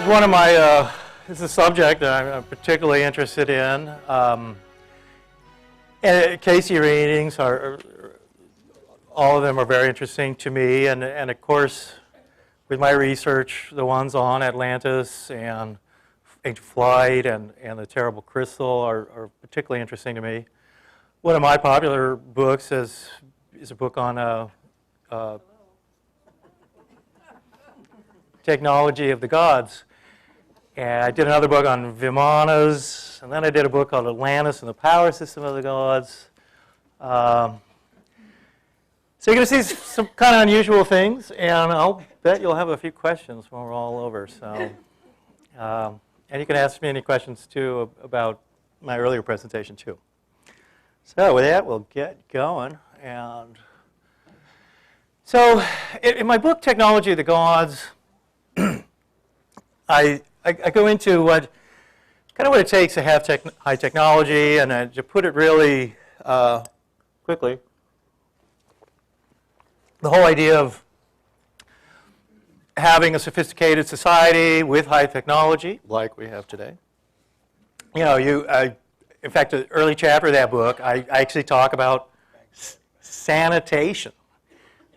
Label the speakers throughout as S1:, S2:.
S1: one of my, it's a subject that I'm particularly interested in. Cayce readings all of them are very interesting to me, and of course, with my research, the ones on Atlantis and ancient flight and the terrible crystal are particularly interesting to me. One of my popular books is a book on technology of the gods. And I did another book on Vimanas, and then I did a book called Atlantis and the power system of the gods. So you're going to see some kind of unusual things, and I'll bet you'll have a few questions when we're all over. So, and you can ask me any questions too about my earlier presentation too. So with that, we'll get going. And so in my book, Technology of the Gods, I go into what it takes to have high technology, and to put it really quickly, the whole idea of having a sophisticated society with high technology, like we have today. You know, in fact, the early chapter of that book, I actually talk about sanitation.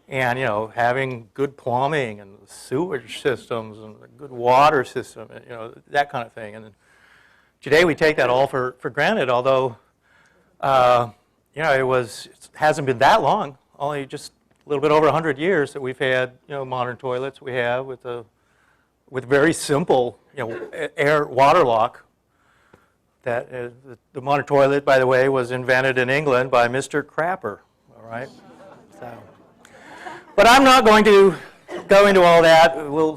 S1: And, you know, having good plumbing and sewage systems and a good water system, and, you know, that kind of thing. And today we take that all for granted, although, you know, it hasn't been that long, only just a little bit over 100 years that we've had, you know, modern toilets we have with very simple, you know, water lock. That the modern toilet, by the way, was invented in England by Mr. Crapper, all right? So. But I'm not going to go into all that. We'll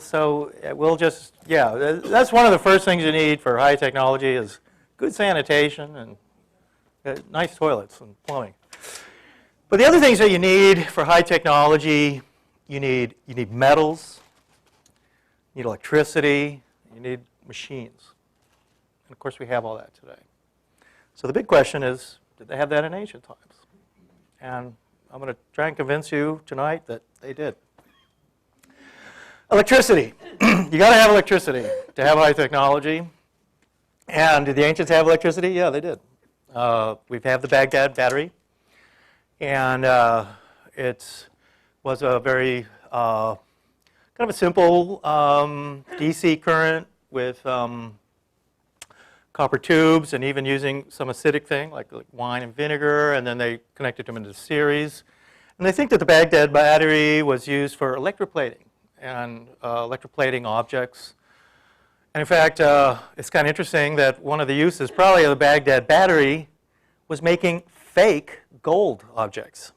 S1: just, yeah, that's one of the first things you need for high technology is good sanitation and nice toilets and plumbing. But the other things that you need for high technology, you need metals, you need electricity, you need machines. And of course, we have all that today. So the big question is, did they have that in ancient times? And I'm going to try and convince you tonight that they did. Electricity. You got to have electricity to have high technology. And did the ancients have electricity? Yeah, they did. We have the Baghdad battery. And it was a very kind of a simple DC current with copper tubes, and even using some acidic thing like wine and vinegar, and then they connected them into a series. And they think that the Baghdad battery was used for electroplating and electroplating objects. And in fact, it's kind of interesting that one of the uses probably of the Baghdad battery was making fake gold objects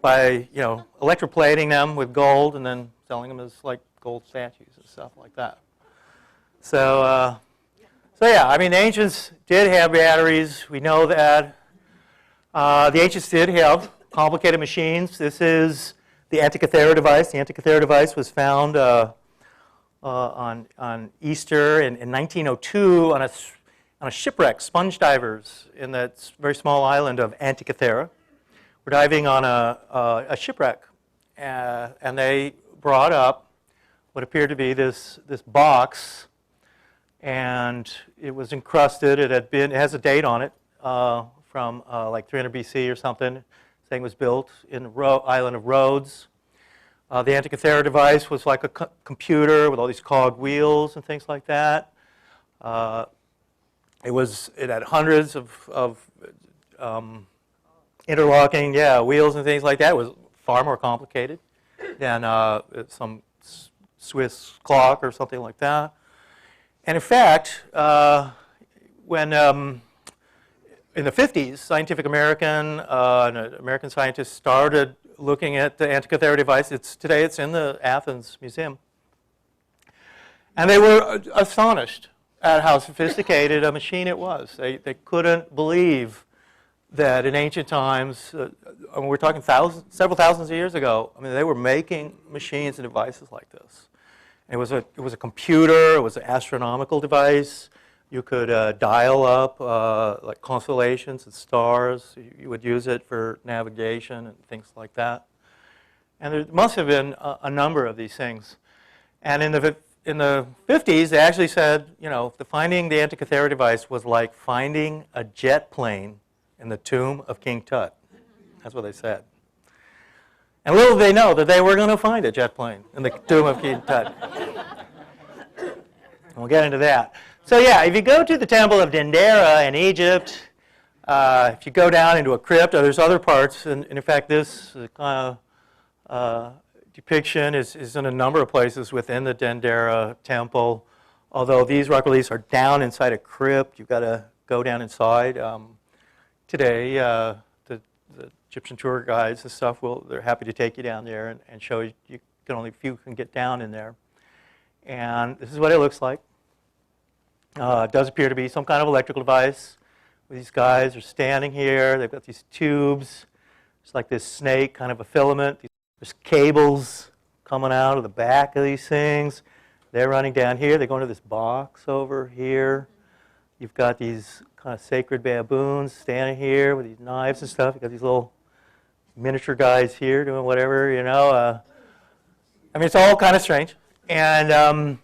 S1: by, you know, electroplating them with gold and then selling them as like gold statues and stuff like that. So yeah, I mean, the ancients did have batteries. We know that. The ancients did have complicated machines. This is the Antikythera device. The Antikythera device was found on Easter in 1902 on a shipwreck, sponge divers in that very small island of Antikythera. We're diving on a shipwreck, and they brought up what appeared to be this box. And it was encrusted. It has a date on it from like 300 BC or something, saying it was built in the island of Rhodes. The Antikythera device was like a computer with all these cog wheels and things like that. It had hundreds of interlocking, wheels and things like that. It was far more complicated than some Swiss clock or something like that. And in fact, when in the 50s, Scientific American, an American scientist started looking at the Antikythera device. Today it's in the Athens Museum. And they were astonished at how sophisticated a machine it was. They couldn't believe that in ancient times, we're talking several thousands of years ago, I mean, they were making machines and devices like this. It was a computer. It was an astronomical device. You could dial up like constellations and stars. You would use it for navigation and things like that. And there must have been a number of these things. And in the in the 50s, they actually said, you know, finding the Antikythera device was like finding a jet plane in the tomb of King Tut. That's what they said. And little did they know that they were going to find a jet plane in the tomb of King Tut. We'll get into that. So yeah, if you go to the Temple of Dendera in Egypt, if you go down into a crypt, there's other parts, and in fact this depiction is in a number of places within the Dendera temple. Although these rock reliefs are down inside a crypt, you've got to go down inside. Today, the Egyptian tour guides and stuff, they're happy to take you down there and show you. You can only few can get down in there. And this is what it looks like. It does appear to be some kind of electrical device. These guys are standing here. They've got these tubes. It's like this snake, kind of a filament. There's cables coming out of the back of these things. They're running down here. They go into this box over here. You've got these kind of sacred baboons standing here with these knives and stuff. You've got these little miniature guys here doing whatever, you know. I mean, it's all kind of strange. And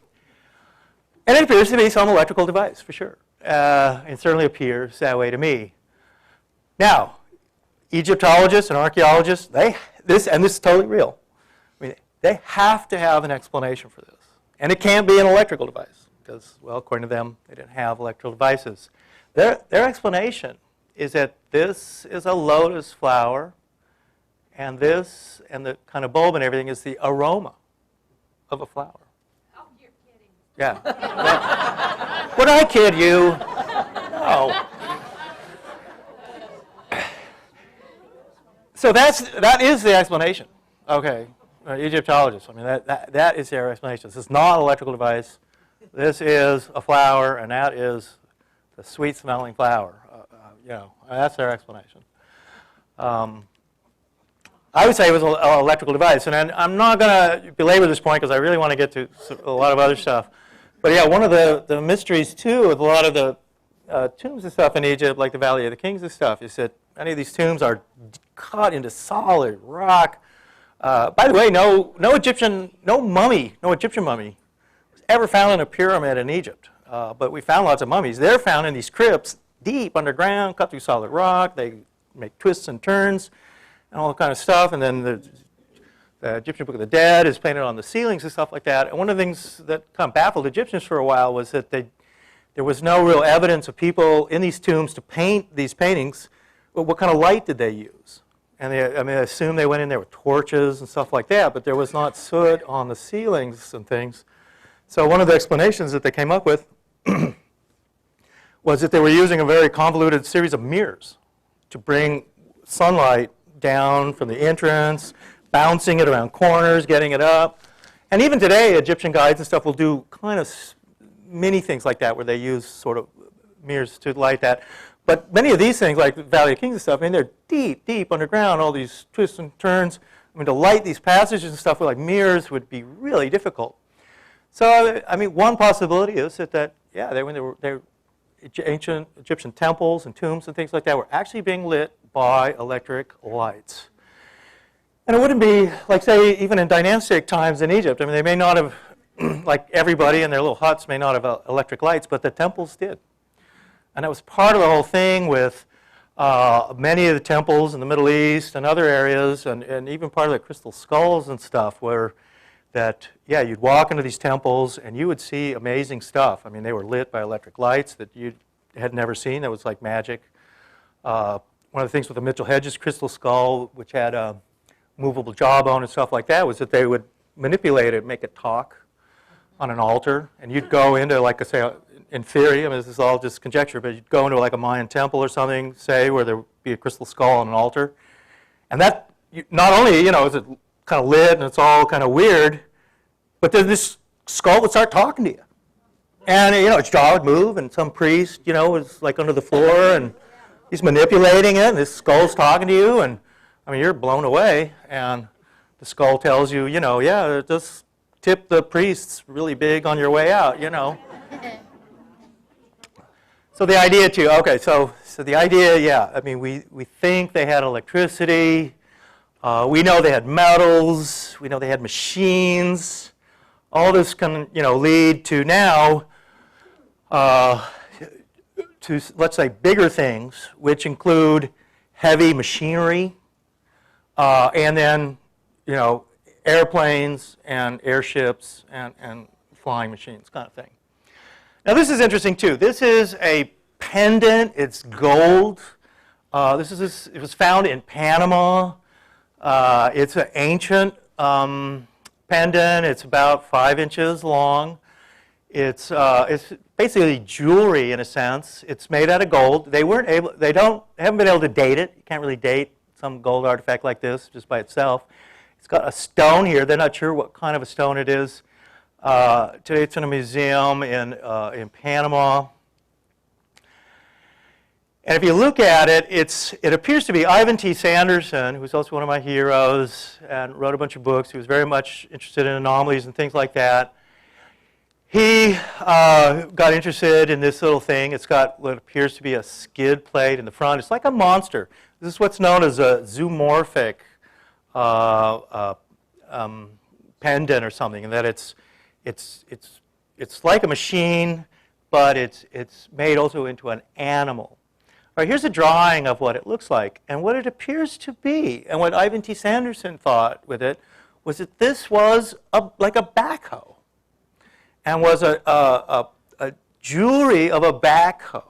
S1: it appears to be some electrical device, for sure. It certainly appears that way to me. Now, Egyptologists and archaeologists, this is totally real. I mean, they have to have an explanation for this. And it can't be an electrical device because, well, according to them, they didn't have electrical devices. Their explanation is that this is a lotus flower, and this and the kind of bulb and everything is the aroma of a flower.
S2: Oh, you're kidding.
S1: Yeah. Would I kid you? No. So that is the explanation. Okay, Egyptologists. I mean, that is their explanation. This is not an electrical device. This is a flower, and that is the sweet-smelling flower. You know, that's their explanation. I would say it was an electrical device, and I'm not going to belabor this point because I really want to get to a lot of other stuff. But yeah, one of the mysteries too with a lot of the tombs and stuff in Egypt, like the Valley of the Kings and stuff, is that many of these tombs are cut into solid rock. By the way, no Egyptian mummy was ever found in a pyramid in Egypt. But we found lots of mummies. They're found in these crypts deep underground, cut through solid rock. They make twists and turns and all that kind of stuff. And then the Egyptian Book of the Dead is painted on the ceilings and stuff like that. And one of the things that kind of baffled Egyptians for a while was that there was no real evidence of people in these tombs to paint these paintings. But what kind of light did they use? And I assume they went in there with torches and stuff like that, but there was not soot on the ceilings and things. So one of the explanations that they came up with was that they were using a very convoluted series of mirrors to bring sunlight down from the entrance, bouncing it around corners, getting it up. And even today, Egyptian guides and stuff will do kind of many things like that where they use sort of mirrors to light that. But many of these things, like the Valley of Kings and stuff, I mean, they're deep, deep underground, all these twists and turns. I mean, to light these passages and stuff with like mirrors would be really difficult. So, I mean, one possibility is that ancient Egyptian temples and tombs and things like that were actually being lit by electric lights. And it wouldn't be, like, say, even in dynastic times in Egypt. I mean, they may not have, like everybody in their little huts may not have electric lights, but the temples did. And that was part of the whole thing with many of the temples in the Middle East and other areas, and even part of the crystal skulls and stuff, where you'd walk into these temples and you would see amazing stuff. I mean, they were lit by electric lights that you had never seen. That was like magic. One of the things with the Mitchell Hedges crystal skull, which had a movable jawbone and stuff like that, was that they would manipulate it, make it talk on an altar, and you'd go into, like I say, in theory, I mean, this is all just conjecture, but you'd go into like a Mayan temple or something, say, where there would be a crystal skull on an altar. And that, not only, is it kind of lit and it's all kind of weird, but then this skull would start talking to you. And, its jaw would move, and some priest, was like under the floor, and he's manipulating it, and this skull's talking to you, and, I mean, you're blown away, and the skull tells you, just tip the priests really big on your way out, So the idea too, okay, so the idea, I mean, we think they had electricity. We know they had metals. We know they had machines. all this can, lead to now to, let's say, bigger things, which include heavy machinery, and then, airplanes and airships and flying machines, kind of thing. Now, this is interesting too. This is a pendant. It's gold. It was found in Panama. It's an ancient pendant. It's about 5 inches long. It's basically jewelry in a sense. It's made out of gold. Haven't been able to date it. You can't really date some gold artifact like this just by itself. It's got a stone here. They're not sure what kind of a stone it is. Today it's in a museum in Panama. And if you look at it, it appears to be Ivan T. Sanderson, who's also one of my heroes and wrote a bunch of books. He was very much interested in anomalies and things like that. He got interested in this little thing. It's got what appears to be a skid plate in the front. It's like a monster. This is what's known as a zoomorphic pendant or something, and that it's like a machine, but it's made also into an animal. All right, here's a drawing of what it looks like and what it appears to be. And what Ivan T. Sanderson thought with it was that this was like a backhoe, and was a jewelry of a backhoe.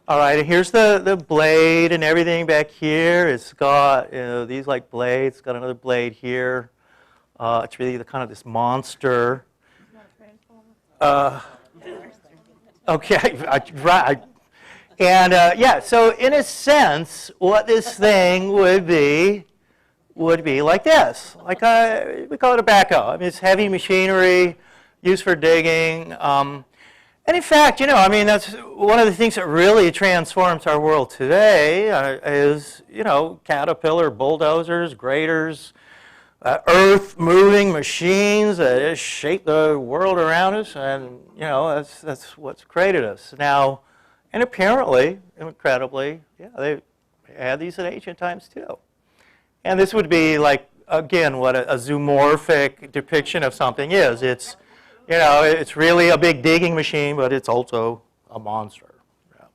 S1: All right, and here's the blade and everything back here. It's got these like blades. It's got another blade here. It's really kind of this monster. Okay, right. And yeah, so in a sense, what this thing would be like this. Like we call it a backhoe. I mean, it's heavy machinery used for digging. And in fact, that's one of the things that really transforms our world today is, caterpillar bulldozers, graders, earth-moving machines that just shape the world around us, and that's what's created us now. And apparently, incredibly, they had these in ancient times too. And this would be like, again, what a zoomorphic depiction of something is. It's really a big digging machine, but it's also a monster. Yeah.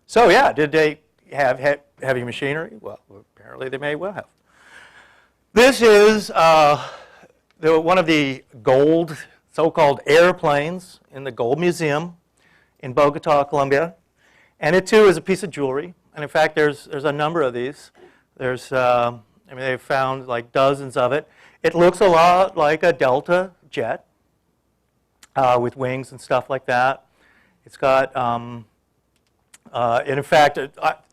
S1: So yeah, did they have heavy machinery? Well, apparently they may well have. This is one of the gold, so-called airplanes in the Gold Museum in Bogota, Colombia. And it too is a piece of jewelry. And in fact, there's a number of these. They've found like dozens of it. It looks a lot like a Delta jet with wings and stuff like that. It's got, and in fact,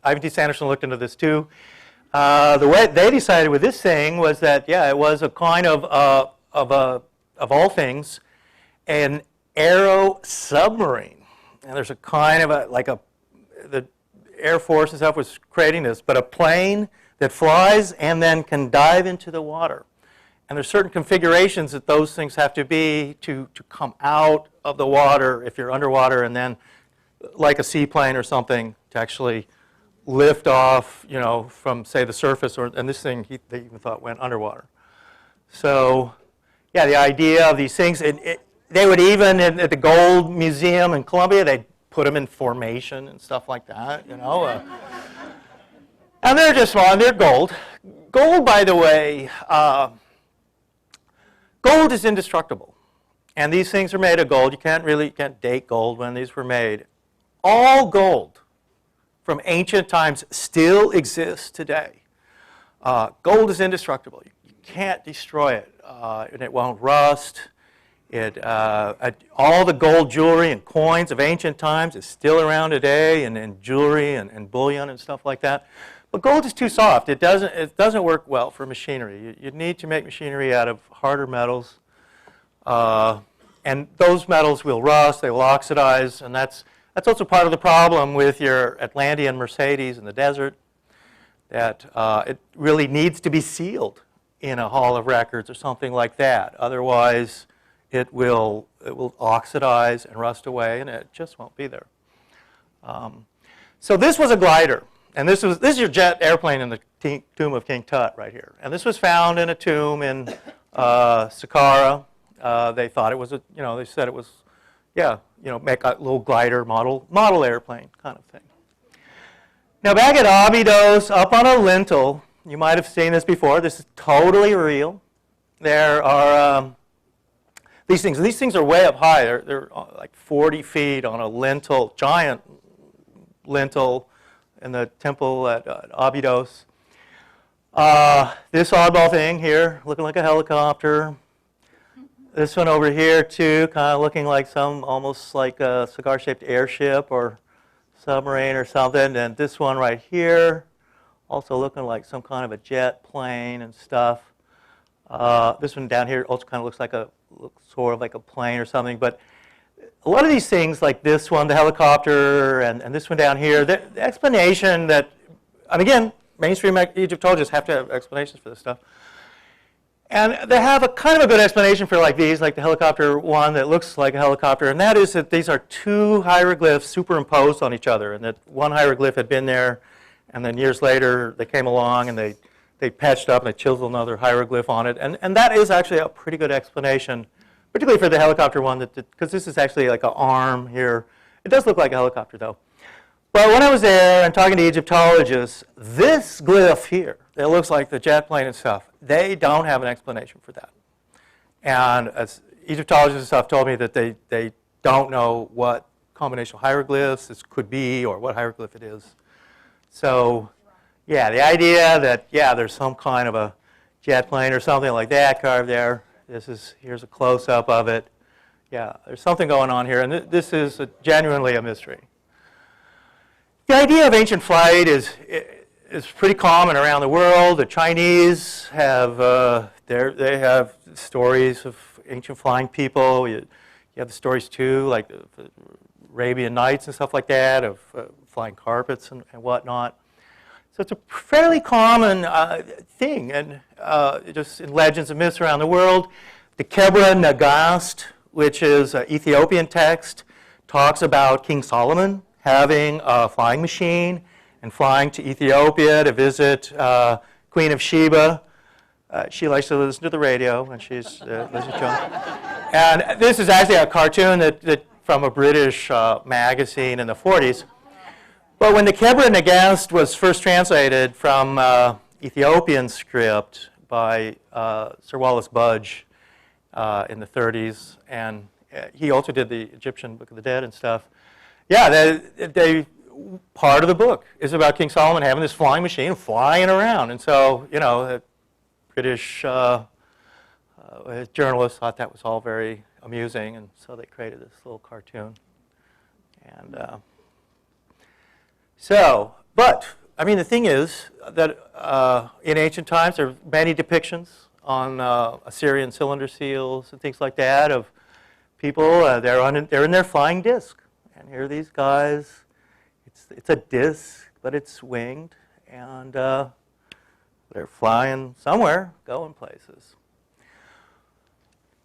S1: Ivan T. Sanderson looked into this too. The way they decided with this thing was that, it was a kind of all things, an aero submarine. And there's a kind of the Air Force and stuff was creating this, but a plane that flies and then can dive into the water. And there's certain configurations that those things have to be to come out of the water if you're underwater, and then, like a seaplane or something, to actually lift off, from, say, the surface. And this thing, they even thought went underwater. So, yeah, the idea of these things, they would even, at the Gold Museum in Colombia, they'd put them in formation and stuff like that, And they're just fine. They're gold. Gold, by the way, gold is indestructible. And these things are made of gold. You can't date gold when these were made. All gold from ancient times still exists today. Gold is indestructible. You can't destroy it, and it won't rust. All the gold jewelry and coins of ancient times is still around today, and jewelry and bullion and stuff like that. But gold is too soft. It doesn't work well for machinery. You need to make machinery out of harder metals, and those metals will rust. They will oxidize, and that's also part of the problem with your Atlantean Mercedes in the desert. That it really needs to be sealed in a hall of records or something like that. Otherwise, it will oxidize and rust away, and it just won't be there. So this was a glider, and this is your jet airplane in the tomb of King Tut right here. And this was found in a tomb in Saqqara, They thought it was they said it was, make a little glider model airplane kind of thing. Now back at Abydos, up on a lintel, you might have seen this before. This is totally real. There are these things. And these things are way up high. They're like 40 feet on a lintel, giant lintel in the temple at Abydos. This oddball thing here, looking like a helicopter. This one over here too, kind of looking like almost like a cigar-shaped airship or submarine or something. And this one right here, also looking like some kind of a jet plane and stuff. This one down here also kind of looks sort of like a plane or something. But a lot of these things, like this one, the helicopter, and this one down here, the explanation that, and again, mainstream Egyptologists have to have explanations for this stuff. And they have a kind of a good explanation for like these, like the helicopter one that looks like a helicopter, and that is that these are two hieroglyphs superimposed on each other, and that one hieroglyph had been there, and then years later they came along and they patched up and they chiseled another hieroglyph on it, and that is actually a pretty good explanation, particularly for the helicopter one, because this is actually like an arm here. It does look like a helicopter though. But when I was there and talking to Egyptologists, this glyph here, that looks like the jet plane and stuff, they don't have an explanation for that. And as Egyptologists and stuff told me that they don't know what combination of hieroglyphs this could be or what hieroglyph it is. So, yeah, the idea that, there's some kind of a jet plane or something like that carved there. Here's a close-up of it. Yeah, there's something going on here, and this is genuinely a mystery. The idea of ancient flight is pretty common around the world. The Chinese have they have stories of ancient flying people. You have the stories too, like the Arabian Nights and stuff like that, of flying carpets and whatnot. So it's a fairly common thing, and just in legends and myths around the world. The Kebra Nagast, which is an Ethiopian text, talks about King Solomon having a flying machine and flying to Ethiopia to visit Queen of Sheba. She likes to listen to the radio when she's listening to him. And this is actually a cartoon that from a British magazine in the 40s. But when the Kebra Nagast was first translated from Ethiopian script by Sir Wallace Budge in the 30s, and he also did the Egyptian Book of the Dead and stuff, part of the book is about King Solomon having this flying machine flying around. And so, the British journalists thought that was all very amusing, and so they created this little cartoon. And but the thing is that in ancient times there are many depictions on Assyrian cylinder seals and things like that of people, they're in their flying disc. And here are these guys. It's a disc, but it's winged, and they're flying somewhere, going places.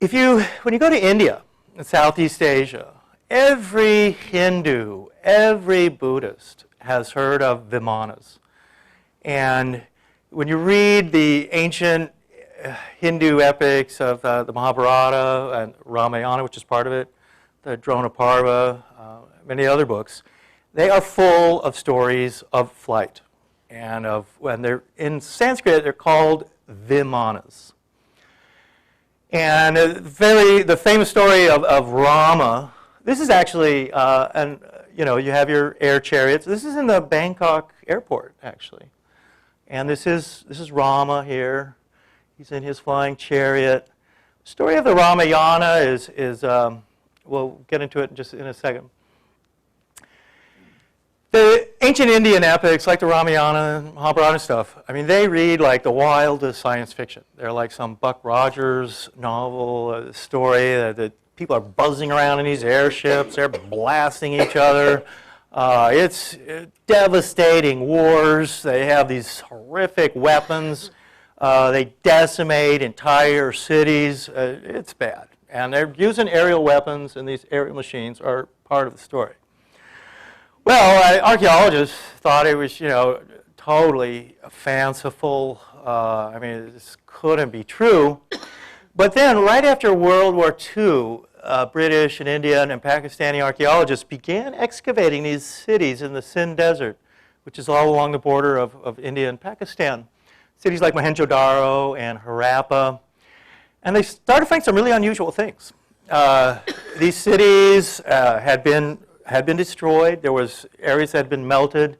S1: When you go to India and Southeast Asia, every Hindu, every Buddhist has heard of Vimanas. And when you read the ancient Hindu epics of the Mahabharata and Ramayana, which is part of it, the Dronaparva, many other books, they are full of stories of flight. And when they're in Sanskrit, they're called Vimanas. And the famous story of Rama, this is actually, you have your air chariots. This is in the Bangkok airport, actually. And this is Rama here. He's in his flying chariot. The story of the Ramayana is we'll get into it just in a second. The ancient Indian epics, like the Ramayana and Mahabharata stuff, they read like the wildest science fiction. They're like some Buck Rogers novel story that people are buzzing around in these airships. They're blasting each other. It's devastating wars. They have these horrific weapons. They decimate entire cities. It's bad. And they're using aerial weapons, and these aerial machines are part of the story. Well, archaeologists thought it was, totally fanciful. This couldn't be true. But then, right after World War II, British and Indian and Pakistani archaeologists began excavating these cities in the Sindh Desert, which is all along the border of India and Pakistan. Cities like Mohenjo-Daro and Harappa. And they started finding some really unusual things. These cities had been destroyed. There was areas that had been melted.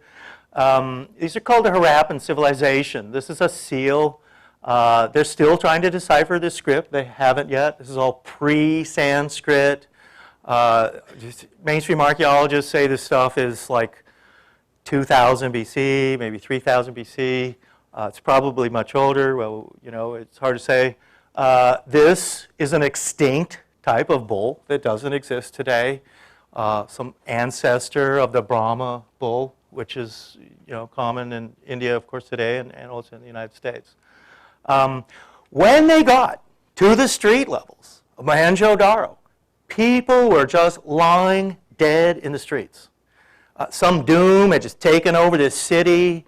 S1: These are called the Harappan civilization. This is a seal. They're still trying to decipher this script. They haven't yet. This is all pre-Sanskrit. Mainstream archaeologists say this stuff is like 2000 BC, maybe 3000 BC. It's probably much older. Well, you know, it's hard to say. This is an extinct type of bull that doesn't exist today. Some ancestor of the Brahma bull, which is, you know, common in India, of course, today, and also in the United States. When they got to the street levels of Mohenjo-Daro, people were just lying dead in the streets. Some doom had just taken over this city.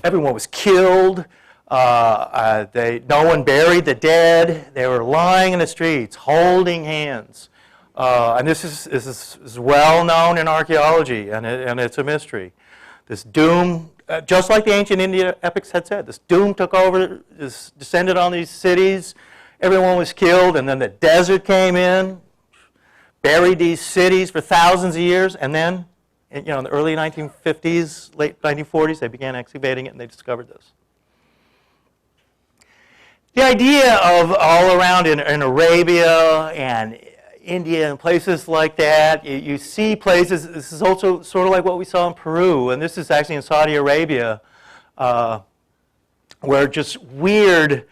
S1: Everyone was killed. No one buried the dead. They were lying in the streets, holding hands. And this is well known in archaeology, and it's a mystery. This doom, just like the ancient Indian epics had said, this doom took over, descended on these cities. Everyone was killed, and then the desert came in, buried these cities for thousands of years, and then, you know, in the early 1950s, late 1940s, they began excavating it, and they discovered this. The idea of all around in Arabia and India and places like that, you see places, this is also sort of like what we saw in Peru, and this is actually in Saudi Arabia, where just weird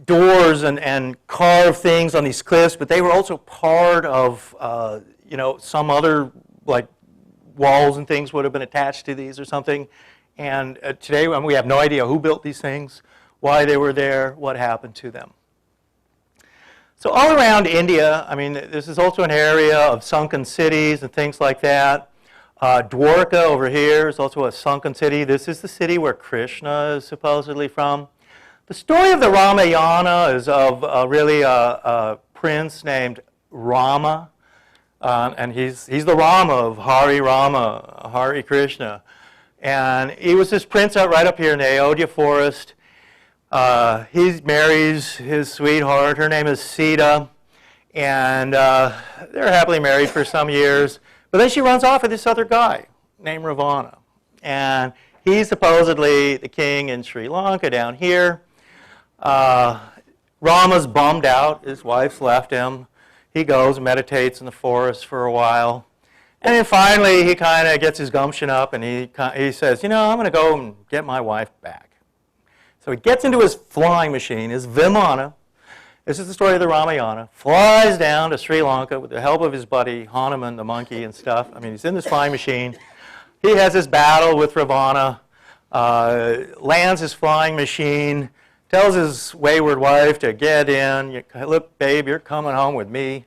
S1: doors and carved things on these cliffs, but they were also part of, you know, some other, like, walls and things would have been attached to these or something. And today, we have no idea who built these things, why they were there, what happened to them. So all around India, I mean, this is also an area of sunken cities and things like that. Dwarka over here is also a sunken city. This is the city where Krishna is supposedly from. The story of the Ramayana is of really a prince named Rama. And he's the Rama of Hari Krishna. And he was this prince out right up here in the Ayodhya forest. He marries his sweetheart. Her name is Sita. And they're happily married for some years. But then she runs off with this other guy named Ravana. And he's supposedly the king in Sri Lanka down here. Rama's bummed out. His wife's left him. He goes and meditates in the forest for a while. And then finally, he kind of gets his gumption up and he says, you know, I'm going to go and get my wife back. So he gets into his flying machine, his Vimana. This is the story of the Ramayana. Flies down to Sri Lanka with the help of his buddy Hanuman, the monkey and stuff. I mean, he's in this flying machine. He has this battle with Ravana, lands his flying machine, tells his wayward wife to get in. Look, babe, you're coming home with me.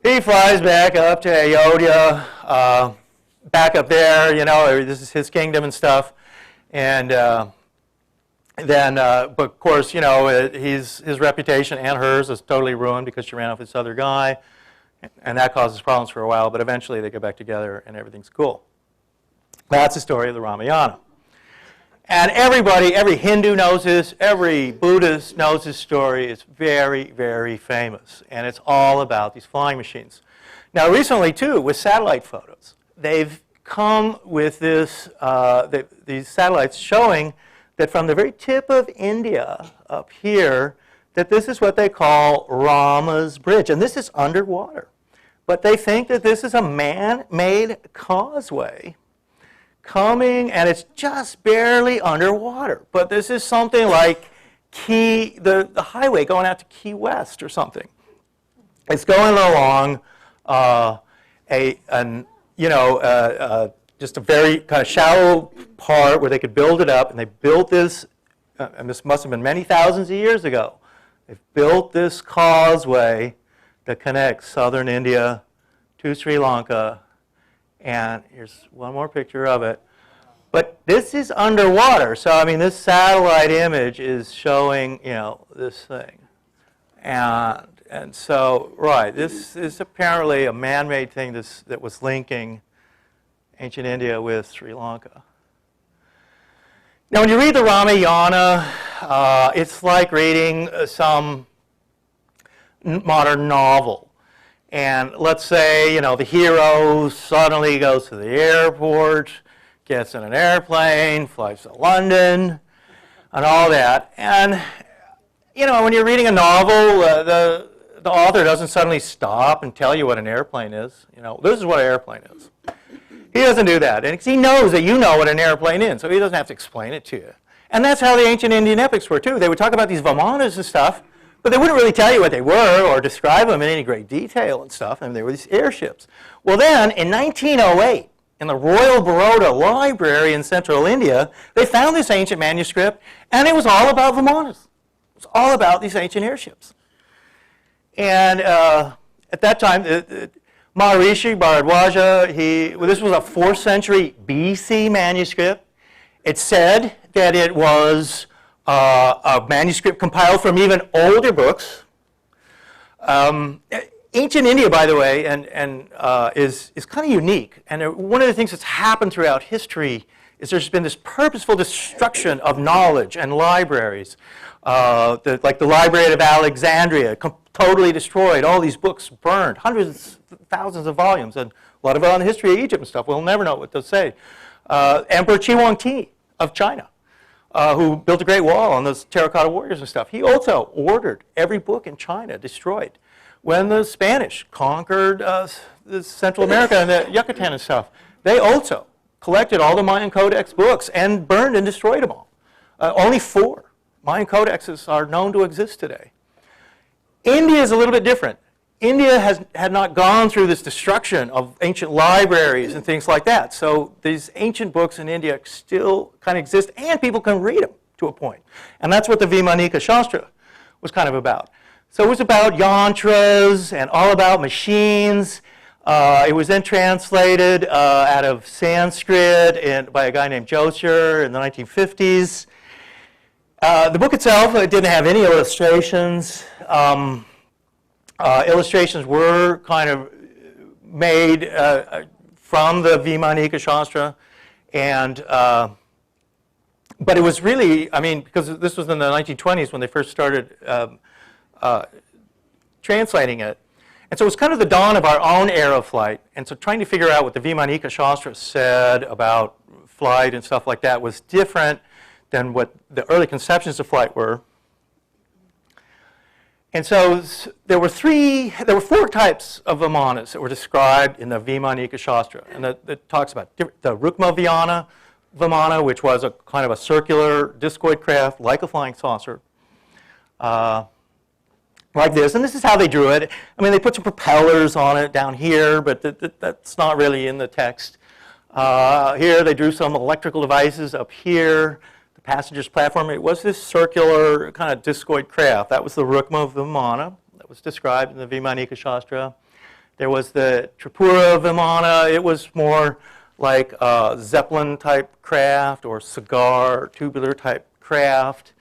S1: He flies back up to Ayodhya, back up there, you know, this is his kingdom and stuff. And then, but of course, you know, his reputation and hers is totally ruined because she ran off with this other guy. And that causes problems for a while, but eventually they get back together and everything's cool. That's the story of the Ramayana. And everybody, every Hindu knows this, every Buddhist knows this story. It's very, very famous. And it's all about these flying machines. Now recently, too, with satellite photos, they've come with this, these satellites showing that from the very tip of India up here, that this is what they call Rama's Bridge. And this is underwater. But they think that this is a man-made causeway coming, and it's just barely underwater. But this is something like the highway going out to Key West or something. It's going along just a very kind of shallow part where they could build it up, and they built this, and this must have been many thousands of years ago. They've built this causeway that connects southern India to Sri Lanka, and here's one more picture of it. But this is underwater, so I mean, this satellite image is showing, you know, this thing. And so, right, this is apparently a man-made thing that was linking ancient India with Sri Lanka. Now, when you read the Ramayana, it's like reading some modern novel. And let's say, you know, the hero suddenly goes to the airport, gets in an airplane, flies to London, and all that. And, you know, when you're reading a novel, the author doesn't suddenly stop and tell you what an airplane is. You know, this is what an airplane is. He doesn't do that. And he knows that you know what an airplane is, so he doesn't have to explain it to you. And that's how the ancient Indian epics were, too. They would talk about these Vimanas and stuff, but they wouldn't really tell you what they were or describe them in any great detail and stuff. And they were these airships. Well, then, in 1908, in the Royal Baroda Library in central India, they found this ancient manuscript, and it was all about Vimanas. It was all about these ancient airships. And at that time, Maharishi Bharadwaja, this was a 4th century BC manuscript. It said that it was a manuscript compiled from even older books. Ancient India, by the way, is kind of unique. And one of the things that's happened throughout history is there's been this purposeful destruction of knowledge and libraries. Like the Library of Alexandria, totally destroyed, all these books burned, hundreds of thousands of volumes, and a lot of it on the history of Egypt and stuff. We'll never know what to say. Emperor Qi Huangdi of China, who built a great wall on those terracotta warriors and stuff, he also ordered every book in China destroyed. When the Spanish conquered Central America and the Yucatan and stuff, they also collected all the Mayan Codex books and burned and destroyed them all. Only 4 Mayan codexes are known to exist today. India is a little bit different. India had not gone through this destruction of ancient libraries and things like that. So these ancient books in India still kind of exist, and people can read them to a point. And that's what the Vimanika Shastra was kind of about. So it was about yantras and all about machines. It was then translated out of Sanskrit by a guy named Josher in the 1950s. The book itself, it didn't have any illustrations. Illustrations were kind of made from the Vimanika Shastra, but it was really, I mean, because this was in the 1920s when they first started translating it. And so it was kind of the dawn of our own era of flight. And so trying to figure out what the Vimanika Shastra said about flight and stuff like that was different than what the early conceptions of flight were. And so there were 4 types of Vimanas that were described in the Vimanika Shastra. And that talks about the Rukma Vimana, which was a kind of a circular discoid craft like a flying saucer. Like this, and this is how they drew it. I mean, they put some propellers on it down here, but that's not really in the text. Here, they drew some electrical devices up here. The passenger's platform, it was this circular kind of discoid craft. That was the Rukma Vimana that was described in the Vimanika Shastra. There was the Tripura Vimana. It was more like a Zeppelin-type craft or cigar, tubular-type craft.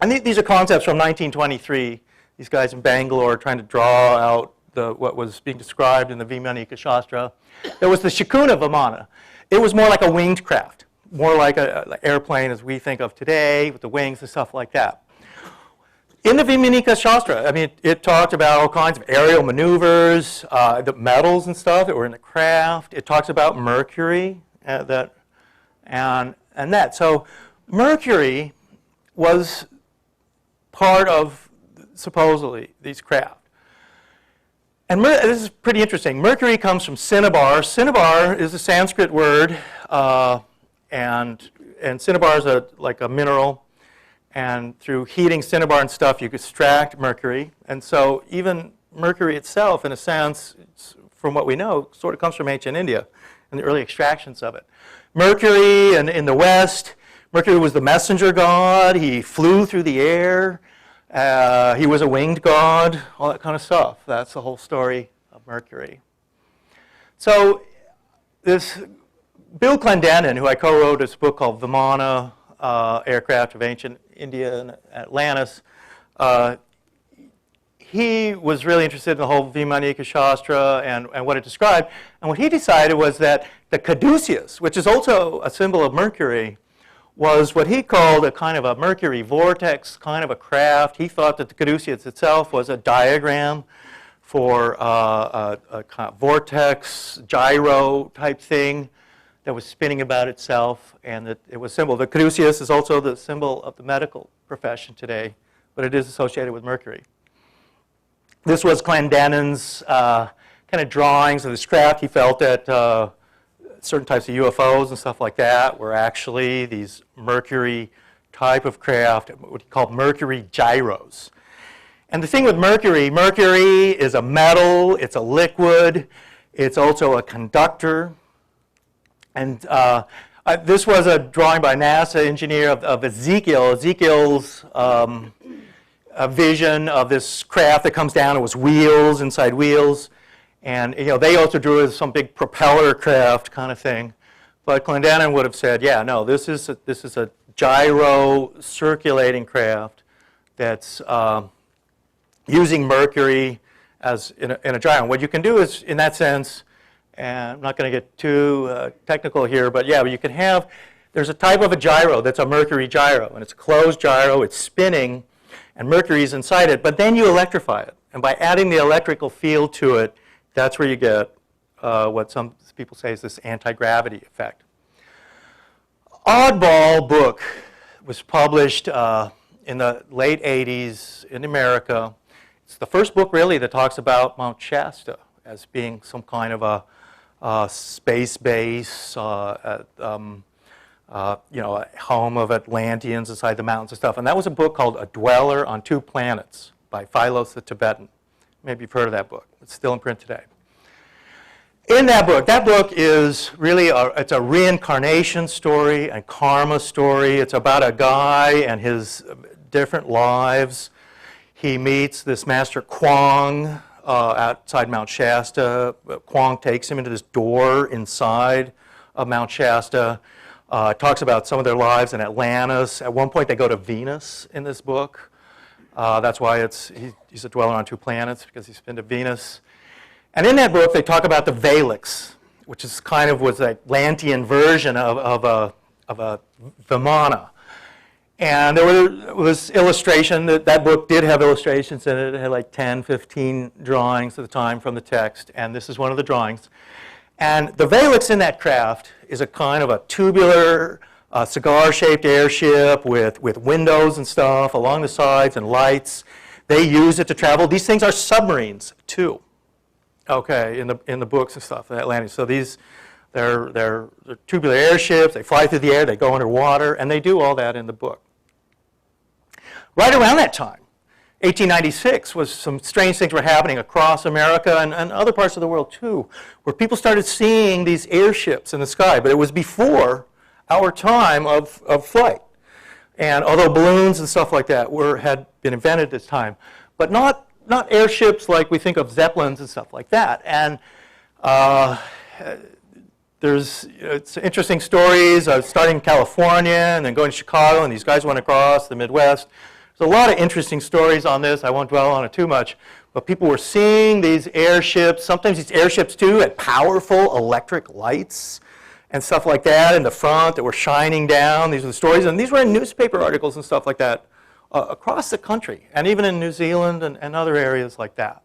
S1: And these are concepts from 1923. These guys in Bangalore trying to draw out what was being described in the Vimanika Shastra. There was the Shakuna Vimana. It was more like a winged craft, more like an airplane as we think of today with the wings and stuff like that. In the Vimanika Shastra, I mean, it talked about all kinds of aerial maneuvers, the metals and stuff that were in the craft. It talks about Mercury and that. So Mercury was part of, supposedly, these craft. And this is pretty interesting. Mercury comes from cinnabar. Cinnabar is a Sanskrit word, and cinnabar is like a mineral. And through heating cinnabar and stuff, you could extract mercury. And so even mercury itself, in a sense, from what we know, sort of comes from ancient India and the early extractions of it. Mercury in the West, Mercury was the messenger god. He flew through the air. He was a winged god, all that kind of stuff. That's the whole story of Mercury. So this Bill Clendenin, who I co-wrote this book called Vimana, Aircraft of Ancient India and Atlantis, he was really interested in the whole Vimanika Shastra and what it described. And what he decided was that the caduceus, which is also a symbol of Mercury, was what he called a kind of a Mercury vortex kind of a craft. He thought that the caduceus itself was a diagram for a kind of vortex, gyro type thing that was spinning about itself, and that it was symbol. The caduceus is also the symbol of the medical profession today, but it is associated with Mercury. This was Clendenin's kind of drawings of this craft. He felt that certain types of UFOs and stuff like that were actually these Mercury type of craft, what he called Mercury gyros. And the thing with Mercury, Mercury is a metal, it's a liquid, it's also a conductor. And this was a drawing by a NASA engineer of Ezekiel. Ezekiel's a vision of this craft that comes down. It was wheels inside wheels. And they also drew it as some big propeller craft kind of thing. But Clendenin would have said, yeah, no, this is a gyro circulating craft that's using Mercury as in a gyro. What you can do is, in that sense, and I'm not going to get too technical here, but yeah, you can have, there's a type of a gyro that's a Mercury gyro, and it's a closed gyro, it's spinning, and Mercury is inside it, but then you electrify it. And by adding the electrical field to it, that's where you get what some people say is this anti-gravity effect. Oddball book was published in the late 80s in America. It's the first book really that talks about Mount Shasta as being some kind of a space base, a home of Atlanteans inside the mountains and stuff. And that was a book called A Dweller on Two Planets by Philos the Tibetan. Maybe you've heard of that book. It's still in print today. In that book is really it's a reincarnation story and karma story. It's about a guy and his different lives. He meets this master Kwong outside Mount Shasta. Kwong takes him into this door inside of Mount Shasta. Talks about some of their lives in Atlantis. At one point they go to Venus in this book. That's why he's a dweller on two planets, because he's been to Venus. And in that book they talk about the Valix, which is kind of was an Atlantean version of a Vimana. And there was illustration. That book did have illustrations in it. It had like 10, 15 drawings at the time from the text, and this is one of the drawings. And the Valix in that craft is a kind of a tubular, cigar-shaped airship with windows and stuff along the sides and lights. They use it to travel. These things are submarines too. Okay, in the books and stuff, the Atlantis. So they're tubular airships. They fly through the air. They go underwater, and they do all that in the book. Right around that time, 1896, was some strange things were happening across America and other parts of the world too, where people started seeing these airships in the sky. But it was before our time of flight. And although balloons and stuff like that had been invented at this time, but not airships like we think of Zeppelins and stuff like that. And it's interesting stories of starting in California and then going to Chicago, and these guys went across the Midwest. There's a lot of interesting stories on this. I won't dwell on it too much. But people were seeing these airships. Sometimes these airships, too, had powerful electric lights and stuff like that in the front that were shining down. These were the stories. And these were in newspaper articles and stuff like that across the country, and even in New Zealand and other areas like that.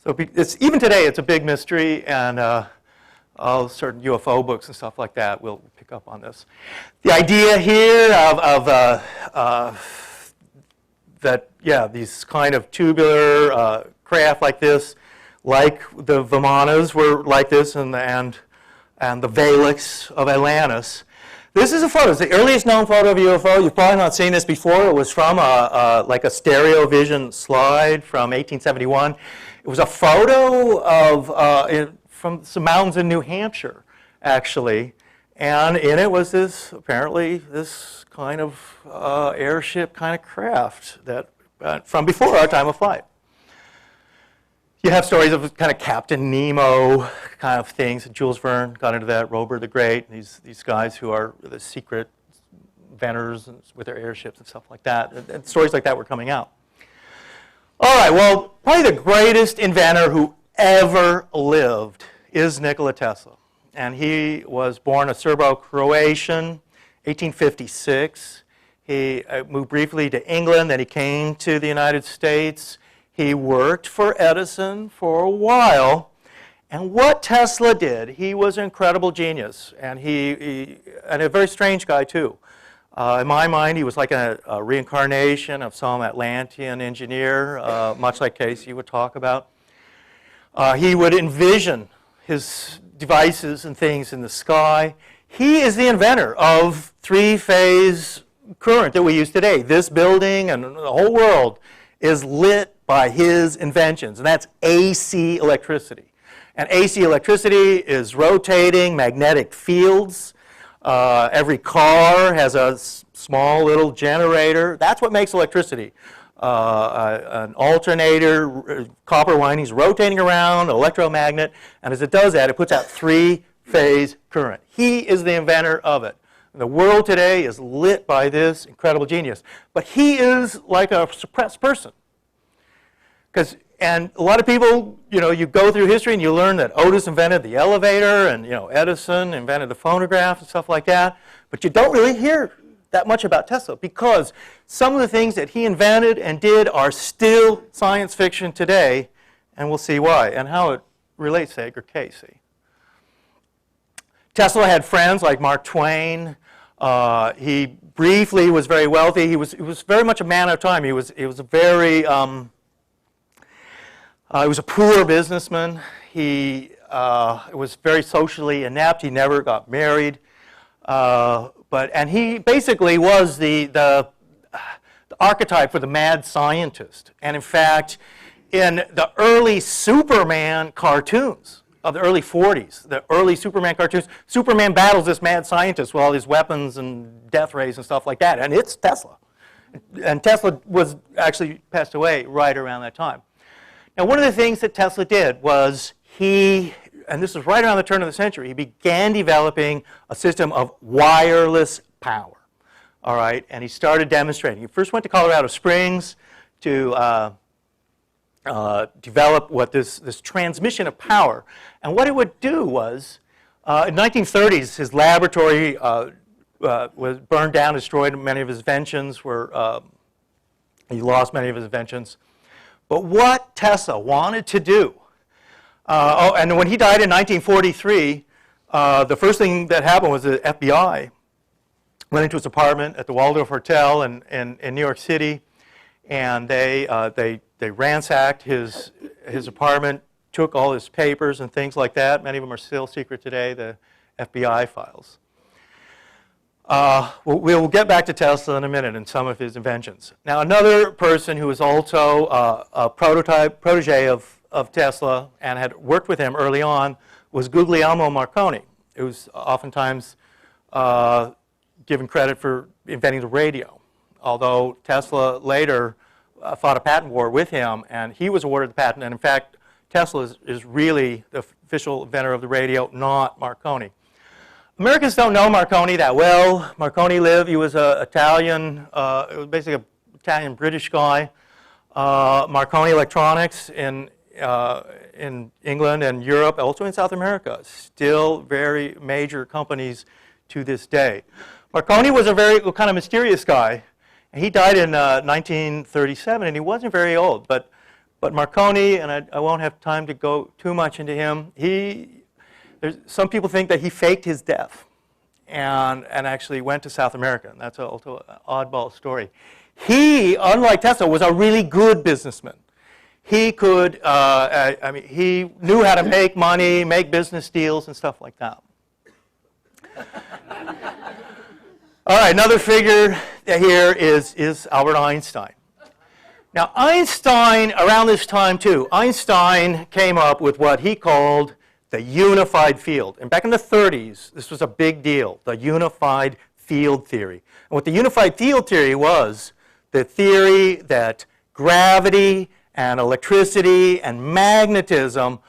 S1: So even today, it's a big mystery. And all certain UFO books and stuff like that will pick up on this. The idea here these kind of tubular craft like this, like the Vimanas were like this, and the Valix of Atlantis. This is a photo. It's the earliest known photo of a UFO. You've probably not seen this before. It was from like a stereo vision slide from 1871. It was a photo of from some mountains in New Hampshire, actually, and in it was apparently this kind of airship kind of craft that from before our time of flight. You have stories of kind of Captain Nemo kind of things. Jules Verne got into that, Robert the Great, these guys who are the secret inventors with their airships and stuff like that. And stories like that were coming out. All right, well, probably the greatest inventor who ever lived is Nikola Tesla. And he was born a Serbo-Croatian, 1856. He moved briefly to England, then he came to the United States. He worked for Edison for a while. And what Tesla did, he was an incredible genius. And and a very strange guy, too. In my mind, he was like a reincarnation of some Atlantean engineer, much like Cayce would talk about. He would envision his devices and things in the sky. He is the inventor of three-phase current that we use today. This building and the whole world is lit by his inventions, and that's AC electricity. And AC electricity is rotating magnetic fields. Every car has a small little generator. That's what makes electricity. An alternator, copper windings rotating around, electromagnet, and as it does that, it puts out three-phase current. He is the inventor of it. The world today is lit by this incredible genius. But he is like a suppressed person. And a lot of people, you go through history and you learn that Otis invented the elevator and, Edison invented the phonograph and stuff like that. But you don't really hear that much about Tesla because some of the things that he invented and did are still science fiction today, and we'll see why and how it relates to Edgar Cayce. Tesla had friends like Mark Twain. He briefly was very wealthy. He was very much a man of time. He was a very he was a poor businessman. He was very socially inept. He never got married. And he basically was the archetype for the mad scientist. And in fact, in the early Superman cartoons of the early 40s, the early Superman cartoons, Superman battles this mad scientist with all these weapons and death rays and stuff like that, and it's Tesla. And Tesla was actually passed away right around that time. Now, one of the things that Tesla did was and this was right around the turn of the century, he began developing a system of wireless power. All right, and he started demonstrating. He first went to Colorado Springs to develop what this transmission of power. And what it would do was, in the 1930s, his laboratory was burned down, destroyed. Many of his inventions were, he lost many of his inventions. But what Tesla wanted to do, and when he died in 1943, the first thing that happened was the FBI went into his apartment at the Waldorf Hotel in New York City, and they ransacked his apartment, took all his papers and things like that. Many of them are still secret today, the FBI files. We'll get back to Tesla in a minute and some of his inventions. Now, another person who was also a protege of Tesla and had worked with him early on was Guglielmo Marconi, who was oftentimes given credit for inventing the radio, although Tesla later fought a patent war with him, and he was awarded the patent. And in fact, Tesla is really the official inventor of the radio, not Marconi. Americans don't know Marconi that well. Marconi lived, he was an Italian, it was basically an Italian-British guy. Marconi Electronics in England and Europe, also in South America, still very major companies to this day. Marconi was a very kind of mysterious guy. And he died in 1937, and he wasn't very old. But Marconi, and I won't have time to go too much into him, some people think that he faked his death and actually went to South America. And that's also an oddball story. He, unlike Tesla, was a really good businessman. He could, he knew how to make money, make business deals, and stuff like that. All right, another figure here is Albert Einstein. Now, Einstein, around this time too, Einstein came up with what he called the unified field. And back in the 30s, this was a big deal, the unified field theory. And what the unified field theory was, the theory that gravity and electricity and magnetism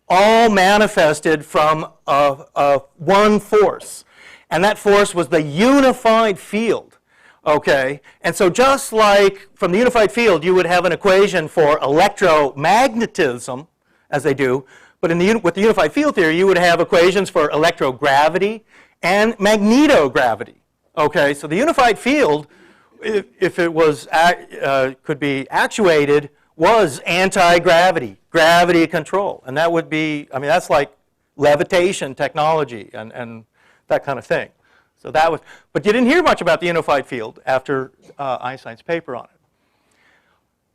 S1: all manifested from one force. And that force was the unified field. Okay? And so just like from the unified field, you would have an equation for electromagnetism, as they do, but with the unified field theory, you would have equations for electrogravity and magnetogravity. Okay? So the unified field, if it was could be actuated, was anti-gravity, gravity control. And that would be, I mean, that's like levitation technology and that kind of thing. So that was, but you didn't hear much about the unified field after Einstein's paper on it.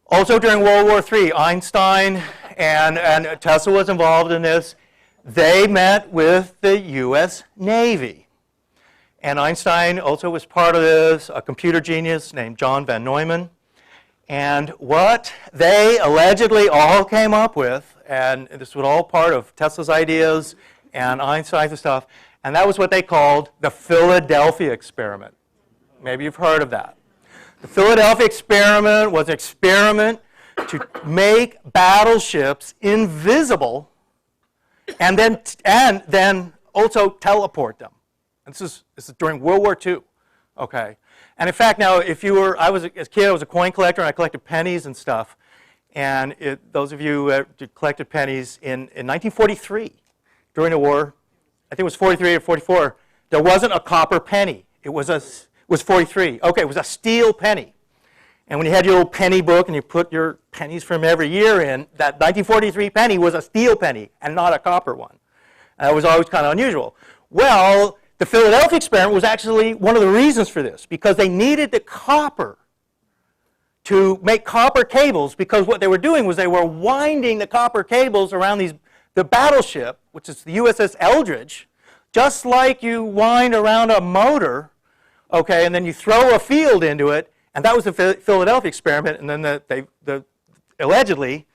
S1: Also during World War III, Einstein and Tesla was involved in this. They met with the U.S. Navy. And Einstein also was part of this, a computer genius named John von Neumann. And what they allegedly all came up with, and this was all part of Tesla's ideas and Einstein's stuff, and that was what they called the Philadelphia experiment. Maybe you've heard of that. The Philadelphia experiment was an experiment to make battleships invisible and then also teleport them. And this is during World War II. Okay. And in fact, now, as a kid, I was a coin collector, and I collected pennies and stuff. And those of you who collected pennies in 1943, during the war, I think it was 43 or 44, there wasn't a copper penny. It was 43. Okay, it was a steel penny. And when you had your little penny book and you put your pennies from every year in, that 1943 penny was a steel penny and not a copper one. And that was always kind of unusual. Well, the Philadelphia experiment was actually one of the reasons for this, because they needed the copper to make copper cables, because what they were doing was they were winding the copper cables around the battleship, which is the USS Eldridge, just like you wind around a motor, okay, and then you throw a field into it, and that was the Philadelphia experiment, and then allegedly,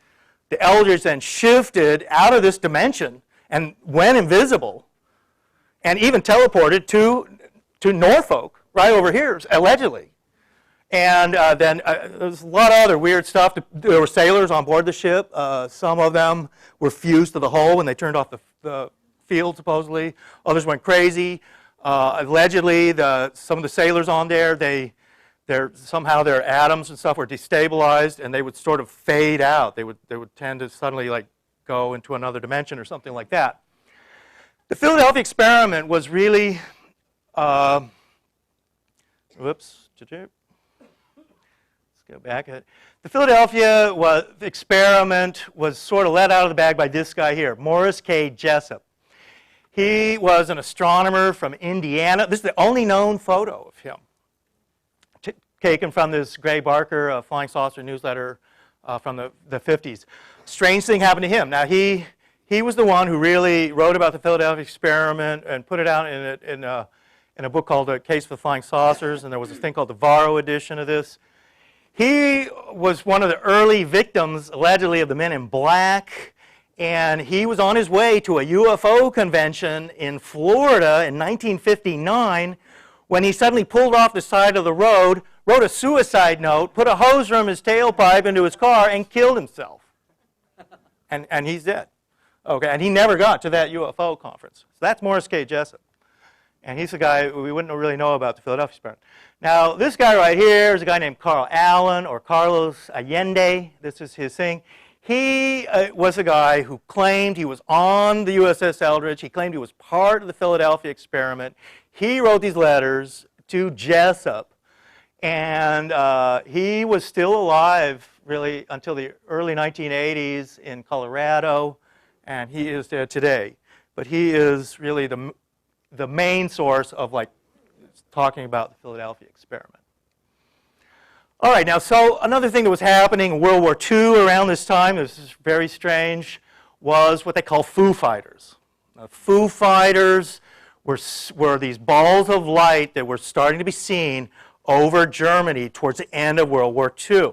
S1: the Eldridge then shifted out of this dimension and went invisible, and even teleported to Norfolk, right over here, allegedly. And then there's a lot of other weird stuff. There were sailors on board the ship. Some of them were fused to the hull when they turned off the field, supposedly. Others went crazy. Allegedly, some of the sailors on there, somehow their atoms and stuff were destabilized, and they would sort of fade out. They would tend to suddenly like go into another dimension or something like that. The Philadelphia experiment was really, let's go back. The Philadelphia experiment was sort of let out of the bag by this guy here, Morris K. Jessup. He was an astronomer from Indiana. This is the only known photo of him, taken from this Gray Barker Flying Saucer newsletter from the 50s. Strange thing happened to him. Now, he was the one who really wrote about the Philadelphia experiment and put it out in a book called Cayce for the Flying Saucers, and there was this thing called the Varro edition of this. He was one of the early victims, allegedly, of the Men in Black, and he was on his way to a UFO convention in Florida in 1959 when he suddenly pulled off the side of the road, wrote a suicide note, put a hose from his tailpipe into his car, and killed himself. And he's dead. Okay, and he never got to that UFO conference. So that's Morris K. Jessup. And he's the guy we wouldn't really know about the Philadelphia experiment. Now, this guy right here is a guy named Carl Allen, or Carlos Allende. This is his thing. He was a guy who claimed he was on the USS Eldridge. He claimed he was part of the Philadelphia experiment. He wrote these letters to Jessup. And he was still alive, really, until the early 1980s in Colorado. And he is dead today. But he is really the main source of like talking about the Philadelphia experiment. All right, now, so another thing that was happening in World War II around this time, this is very strange, was what they call Foo Fighters. Now, Foo Fighters were these balls of light that were starting to be seen over Germany towards the end of World War II.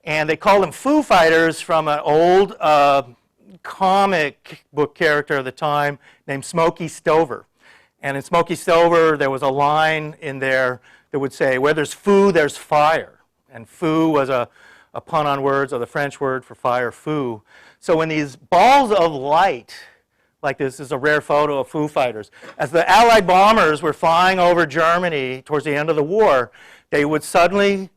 S1: And they called them Foo Fighters from an old comic book character of the time named Smokey Stover. And in Smokey Stover, there was a line in there that would say, where there's foo, there's fire. And foo was a a pun on words of the French word for fire, feu. So when these balls of light, like this is a rare photo of Foo Fighters, as the Allied bombers were flying over Germany towards the end of the war, they would suddenly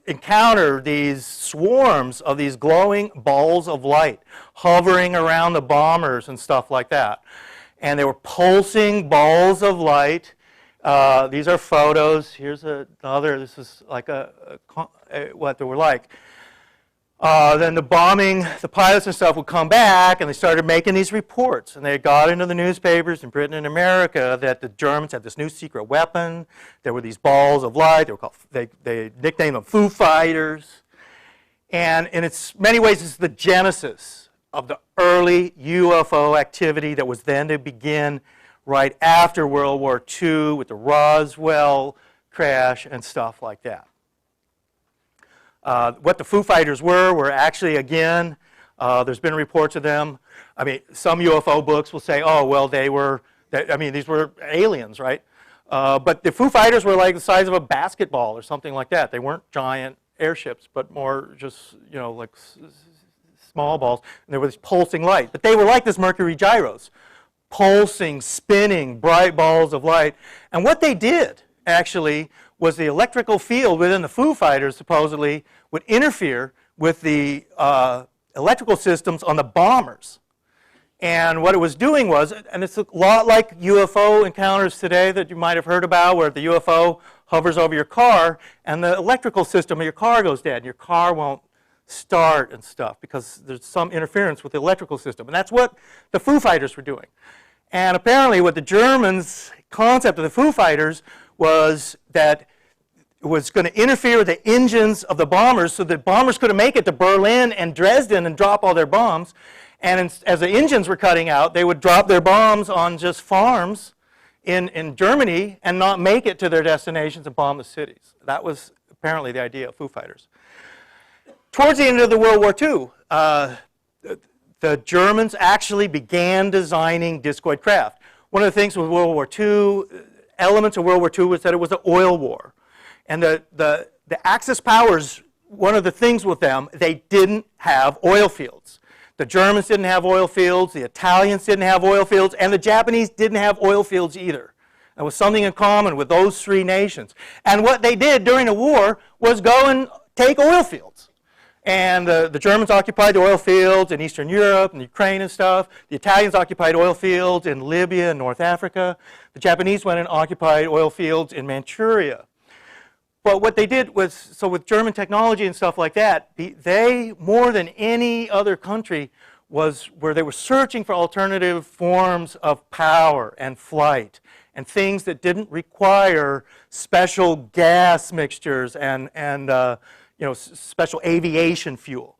S1: encounter these swarms of these glowing balls of light hovering around the bombers and stuff like that. And they were pulsing balls of light. These are photos. Here's another. This is like what they were like. Then the pilots and stuff would come back, and they started making these reports. And they got into the newspapers in Britain and America that the Germans had this new secret weapon. There were these balls of light. They were called, they nicknamed them Foo Fighters. And in many ways, it's the genesis of the early UFO activity that was then to begin right after World War II with the Roswell crash and stuff like that. What the Foo Fighters were actually, again, there's been reports of them. I mean, some UFO books will say, oh, well, these were aliens, right? But the Foo Fighters were like the size of a basketball or something like that. They weren't giant airships, but more just, like small balls. And there was pulsing light. But they were like this Mercury gyros, pulsing, spinning, bright balls of light. And what they did, actually, was the electrical field within the Foo Fighters, supposedly, would interfere with the electrical systems on the bombers. And what it was doing was, and it's a lot like UFO encounters today that you might have heard about, where the UFO hovers over your car, and the electrical system of your car goes dead, and your car won't start and stuff, because there's some interference with the electrical system. And that's what the Foo Fighters were doing. And apparently what the Germans' concept of the Foo Fighters was that it was going to interfere with the engines of the bombers, so the bombers couldn't make it to Berlin and Dresden and drop all their bombs. And as the engines were cutting out, they would drop their bombs on just farms in Germany and not make it to their destinations and bomb the cities. That was apparently the idea of Foo Fighters. Towards the end of the World War II, the Germans actually began designing discoid craft. One of the things with World War II, elements of World War II, was that it was an oil war. And the Axis powers, one of the things with them, they didn't have oil fields. The Germans didn't have oil fields, the Italians didn't have oil fields, and the Japanese didn't have oil fields either. There was something in common with those three nations. And what they did during the war was go and take oil fields. And the Germans occupied the oil fields in Eastern Europe and Ukraine and stuff. The Italians occupied oil fields in Libya and North Africa. The Japanese went and occupied oil fields in Manchuria. But what they did was, so with German technology and stuff like that, they, more than any other country, was where they were searching for alternative forms of power and flight and things that didn't require special gas mixtures and special aviation fuel.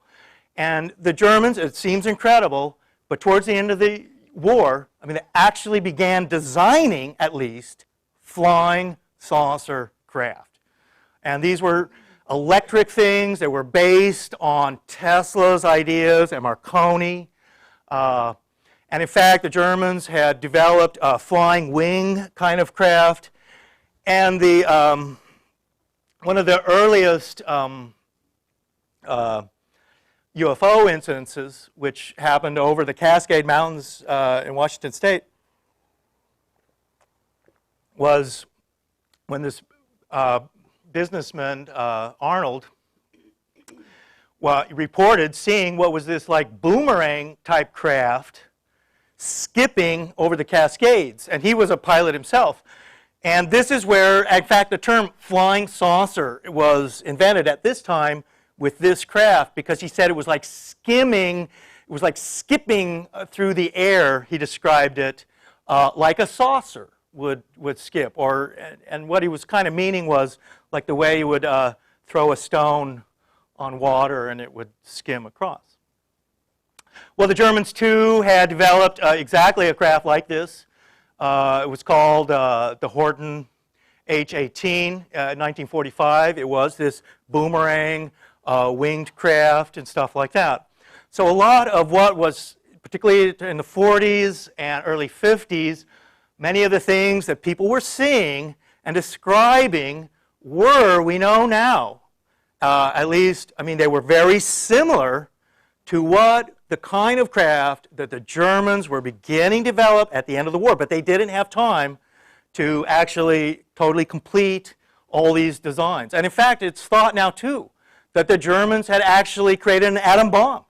S1: And the Germans, it seems incredible, but towards the end of the war, they actually began designing, at least, flying saucer craft. And these were electric things that were based on Tesla's ideas and Marconi. And in fact, the Germans had developed a flying wing kind of craft. And one of the earliest UFO incidences, which happened over the Cascade Mountains in Washington State, was when this businessman, Arnold, reported seeing what was this like boomerang type craft skipping over the Cascades. And he was a pilot himself. And this is where, in fact, the term flying saucer was invented at this time with this craft, because he said it was like skimming, it was like skipping through the air, he described it, like a saucer would skip. And what he was kind of meaning was like the way you would throw a stone on water and it would skim across. Well, the Germans, too, had developed exactly a craft like this. It was called the Horten H-18 in 1945. It was this boomerang winged craft and stuff like that. So a lot of what was, particularly in the 40s and early 50s, many of the things that people were seeing and describing were, we know now, At least, I mean, they were very similar to what the kind of craft that the Germans were beginning to develop at the end of the war, but they didn't have time to actually totally complete all these designs. And in fact, it's thought now too that the Germans had actually created an atom bomb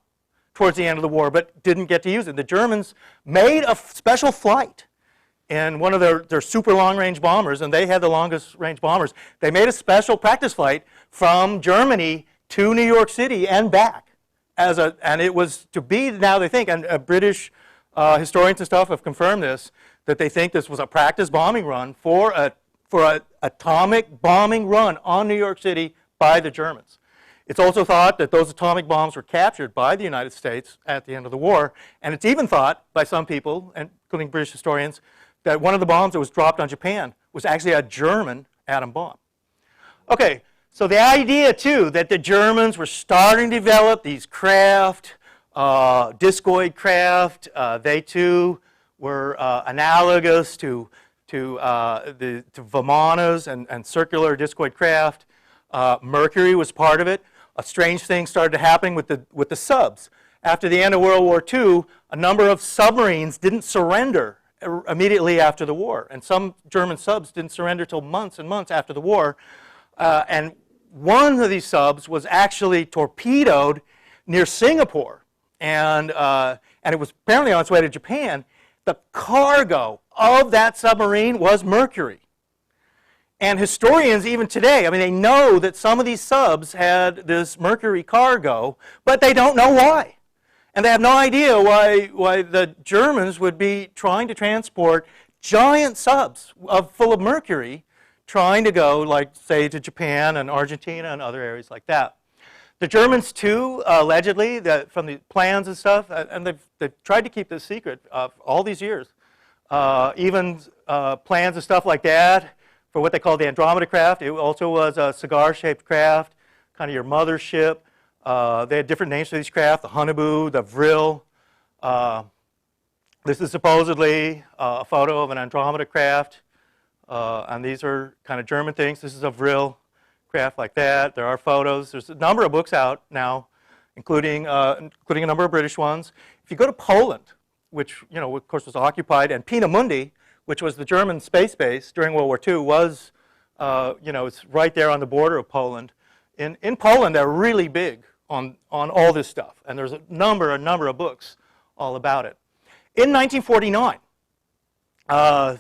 S1: towards the end of the war, but didn't get to use it. The Germans made a special flight in one of their super long-range bombers, and they had the longest-range bombers. They made a special practice flight from Germany to New York City and back, and it was to be, now they think, and British historians and stuff have confirmed this, that they think this was a practice bombing run for an atomic bombing run on New York City by the Germans. It's also thought that those atomic bombs were captured by the United States at the end of the war, and it's even thought by some people, including British historians, that one of the bombs that was dropped on Japan was actually a German atom bomb. Okay, so the idea too that the Germans were starting to develop these craft, discoid craft, they too were analogous to Vimanas and circular discoid craft. Mercury was part of it. A strange thing started happening with the subs. After the end of World War II, a number of submarines didn't surrender immediately after the war, and some German subs didn't surrender till months and months after the war. And one of these subs was actually torpedoed near Singapore, and it was apparently on its way to Japan. The cargo of that submarine was mercury. And historians, even today, I mean, they know that some of these subs had this mercury cargo, but they don't know why. And they have no idea why the Germans would be trying to transport giant subs full of mercury, trying to go, like, say, to Japan and Argentina and other areas like that. The Germans, too, allegedly, from the plans and stuff, and they've tried to keep this secret all these years, even plans and stuff like that for what they call the Andromeda craft. It also was a cigar-shaped craft, kind of your mothership. They had different names for these craft, the Honeyboo, the Vril. This is supposedly a photo of an Andromeda craft, and these are kind of German things. This is a Vril craft like that. There are photos. There's a number of books out now, including a number of British ones. If you go to Poland, which, you know, of course was occupied, and Peenemünde, which was the German space base during World War II, was, you know, it's right there on the border of Poland. In Poland, they're really big on all this stuff, and there's a number of books all about it. In 1949, as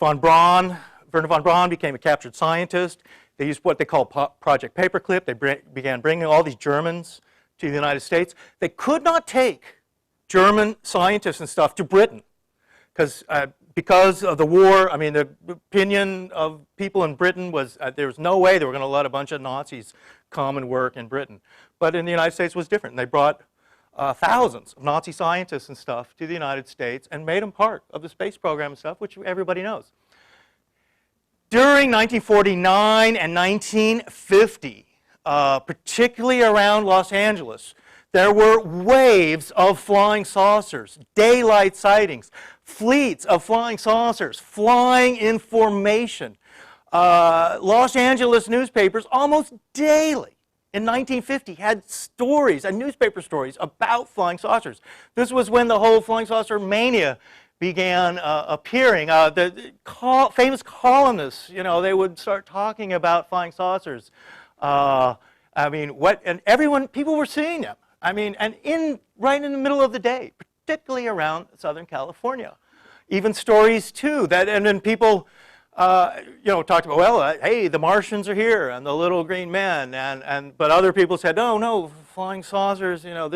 S1: Werner von Braun became a captured scientist. They used what they call Project Paperclip. They began bringing all these Germans to the United States. They could not take German scientists and stuff to Britain because of the war. I mean, the opinion of people in Britain was there was no way they were going to let a bunch of Nazis come and work in Britain. But in the United States it was different. They brought thousands of Nazi scientists and stuff to the United States and made them part of the space program and stuff, which everybody knows. During 1949 and 1950, particularly around Los Angeles, there were waves of flying saucers, daylight sightings, fleets of flying saucers, flying in formation. Los Angeles newspapers almost daily in 1950 had stories and newspaper stories about flying saucers. This was when the whole flying saucer mania began appearing. The famous columnists, you know, they would start talking about flying saucers. I mean, people were seeing them. I mean, and right in the middle of the day, particularly around Southern California. Even stories too and then people, you know, talked about, well, hey, the Martians are here and the little green men, but other people said, no, flying saucers, you know,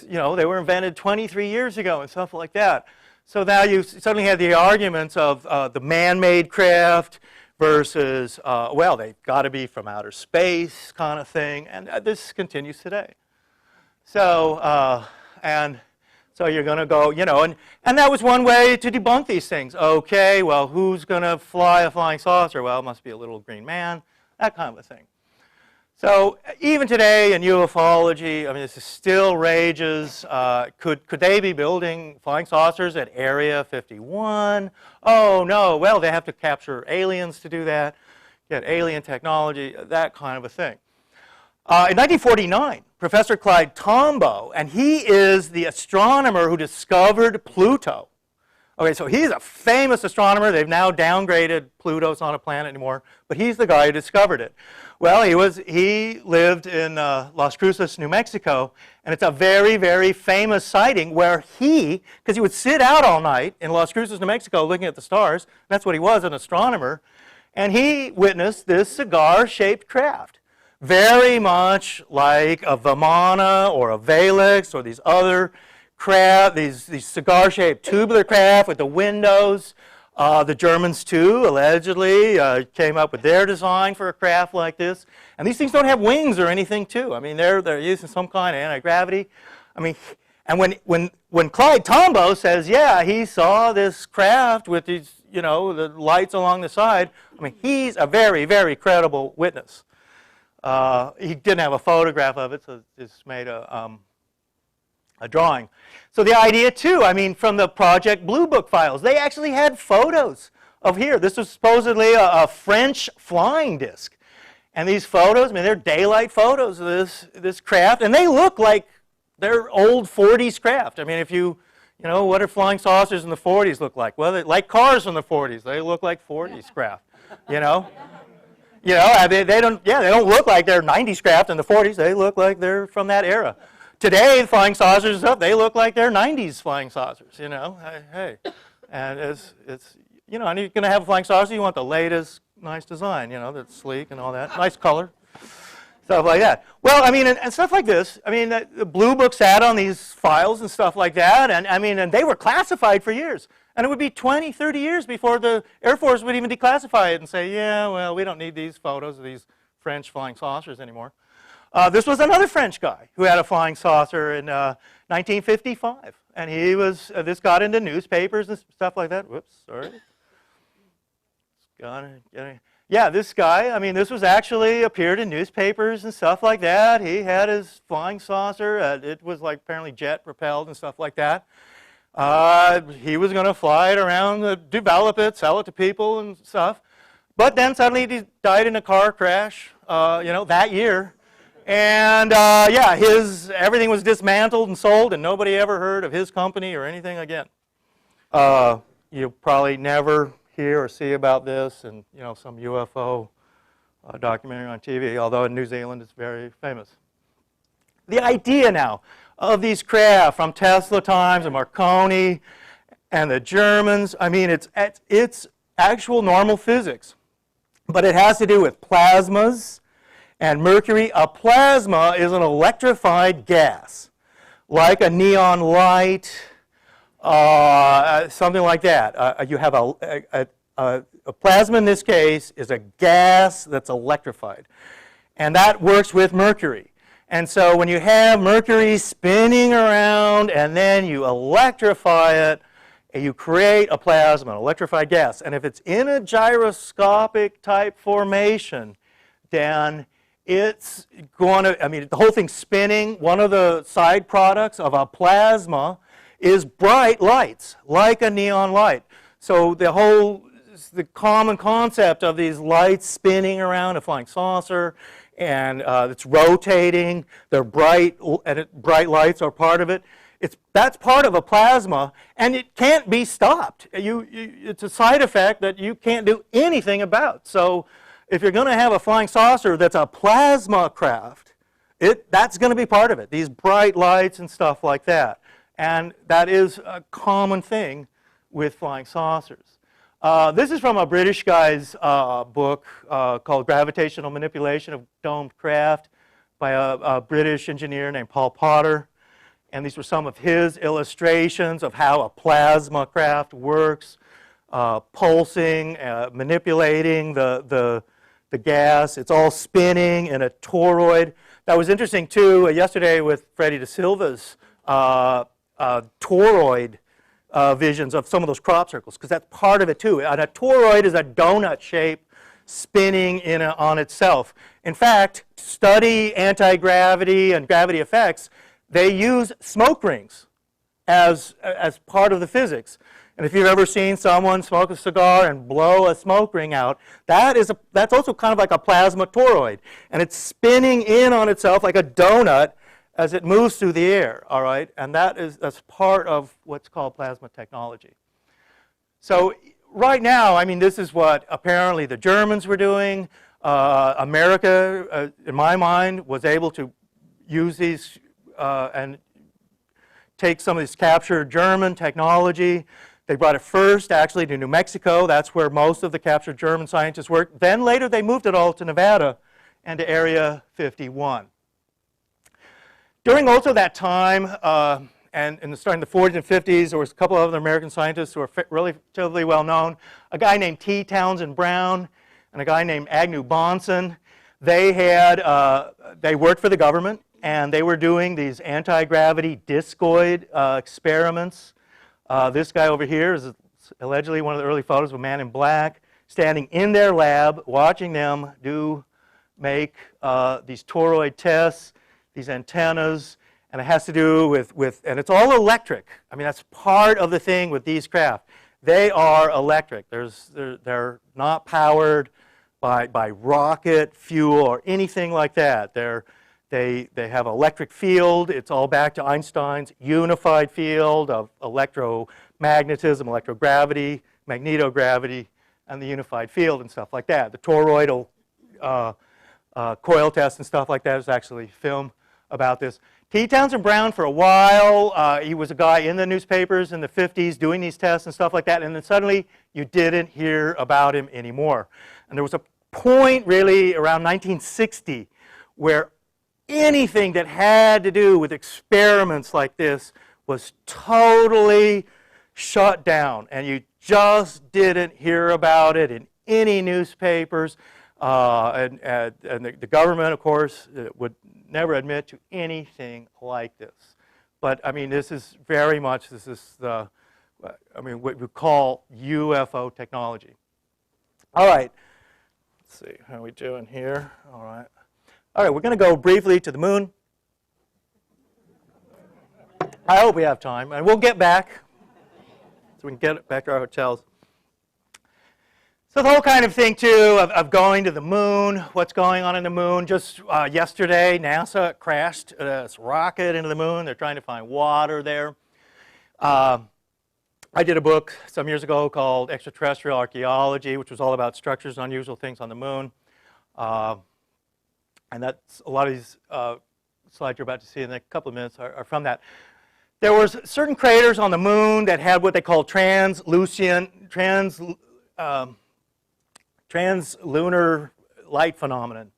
S1: you know, they were invented 23 years ago and stuff like that. So now you suddenly have the arguments of the man-made craft versus, well, they've got to be from outer space kind of thing, and this continues today. So, so you're going to go, you know, and that was one way to debunk these things. Okay, well, who's going to fly a flying saucer? Well, it must be a little green man, that kind of a thing. So even today in ufology, I mean, this still rages. Could they be building flying saucers at Area 51? Oh, no, well, they have to capture aliens to do that. get alien technology, that kind of a thing. In 1949, Professor Clyde Tombaugh, and he is the astronomer who discovered Pluto. Okay, so he's a famous astronomer. They've now downgraded Pluto. It's not a planet anymore, but he's the guy who discovered it. Well, he lived in Las Cruces, New Mexico, and it's a very, very famous sighting where because he would sit out all night in Las Cruces, New Mexico, looking at the stars. That's what he was, an astronomer, and he witnessed this cigar-shaped craft, very much like a Vimana or a Valix or these other craft, these cigar-shaped tubular craft with the windows. The Germans, too, allegedly came up with their design for a craft like this. And these things don't have wings or anything, too. I mean, they're using some kind of anti-gravity. I mean, and when Clyde Tombaugh says, yeah, he saw this craft with these, the lights along the side, I mean, he's a very, very credible witness. He didn't have a photograph of it, so just made a drawing. So the idea, too, I mean, from the Project Blue Book files, they actually had photos of here. This was supposedly a French flying disc. And these photos, I mean, they're daylight photos of this craft, and they look like they're old 40s craft. I mean, if what do flying saucers in the 40s look like? Well, like cars from the 40s. They look like 40s craft, they don't look like they're 90s craft in the 40s. They look like they're from that era. Today, flying saucers and stuff, they look like they're 90s flying saucers, Hey. And it's and you're going to have a flying saucer, you want the latest nice design, that's sleek and all that. Nice color. Stuff like that. Well, I mean, and stuff like this. I mean, the Blue Book sat on these files and stuff like that, and I mean, and they were classified for years. And it would be 20, 30 years before the Air Force would even declassify it and say, yeah, well, we don't need these photos of these French flying saucers anymore. This was another French guy who had a flying saucer in 1955. And this got into newspapers and stuff like that. Whoops, sorry. Yeah, this guy, I mean, this was actually appeared in newspapers and stuff like that. He had his flying saucer. It was like apparently jet propelled and stuff like that. He was going to fly it around, develop it, sell it to people and stuff. But then suddenly he died in a car crash, that year. And everything was dismantled and sold, and nobody ever heard of his company or anything again. You'll probably never hear or see about this in some UFO documentary on TV, although in New Zealand it's very famous. The idea now of these craft from Tesla times and Marconi and the Germans, I mean, it's actual normal physics, but it has to do with plasmas and mercury. A plasma is an electrified gas, like a neon light, something like that. You have a plasma in this case is a gas that's electrified, and that works with mercury. And so when you have mercury spinning around and then you electrify it, and you create a plasma, an electrified gas. And if it's in a gyroscopic type formation, then it's going to, I mean, the whole thing's spinning. One of the side products of a plasma is bright lights, like a neon light. So the common concept of these lights spinning around a flying saucer, and it's rotating, they're bright, and bright lights are part of it. That's part of a plasma, and it can't be stopped. It's a side effect that you can't do anything about. So if you're going to have a flying saucer that's a plasma craft, that's going to be part of it, these bright lights and stuff like that. And that is a common thing with flying saucers. This is from a British guy's book called Gravitational Manipulation of Domed Craft by a British engineer named Paul Potter. And these were some of his illustrations of how a plasma craft works, pulsing, manipulating the gas. It's all spinning in a toroid. That was interesting, too, yesterday with Freddie De Silva's toroid visions of some of those crop circles, because that's part of it, too. And a toroid is a donut shape spinning on itself. In fact, to study anti-gravity and gravity effects, they use smoke rings as part of the physics. And if you've ever seen someone smoke a cigar and blow a smoke ring out, that's also kind of like a plasma toroid. And it's spinning in on itself like a donut as it moves through the air, all right? And that's part of what's called plasma technology. So right now, I mean, this is what apparently the Germans were doing. America, in my mind, was able to use these and take some of this captured German technology. They brought it first, actually, to New Mexico. That's where most of the captured German scientists worked. Then later, they moved it all to Nevada and to Area 51. During also that time, and starting in the 40s and 50s, there was a couple of other American scientists who were relatively well known. A guy named T. Townsend Brown and a guy named Agnew Bonson. They worked for the government, and they were doing these anti-gravity discoid experiments. This guy over here is allegedly one of the early photos of a man in black standing in their lab watching them make these toroid tests, these antennas, and it has to do with and it's all electric. I mean, that's part of the thing with these craft. They are electric. They're not powered by rocket fuel or anything like that. They have electric field. It's all back to Einstein's unified field of electromagnetism, electrogravity, magnetogravity, and the unified field and stuff like that. The toroidal coil test and stuff like that is actually film about this. T. Townsend Brown, for a while, he was a guy in the newspapers in the 50s doing these tests and stuff like that, and then suddenly you didn't hear about him anymore. And there was a point really around 1960 where anything that had to do with experiments like this was totally shut down, and you just didn't hear about it in any newspapers. And the government, of course, would never admit to anything like this. But I mean, this is the, what we call UFO technology. All right, let's see, how are we doing here? All right, we're going to go briefly to the moon. I hope we have time, and we'll get back so we can get back to our hotels. So the whole kind of thing, too, of going to the moon, what's going on in the moon. Just yesterday, NASA crashed this rocket into the moon. They're trying to find water there. I did a book some years ago called Extraterrestrial Archaeology, which was all about structures and unusual things on the moon. And that's a lot of these slides you're about to see in a couple of minutes are from that. There were certain craters on the moon that had what they call translunar light phenomenon.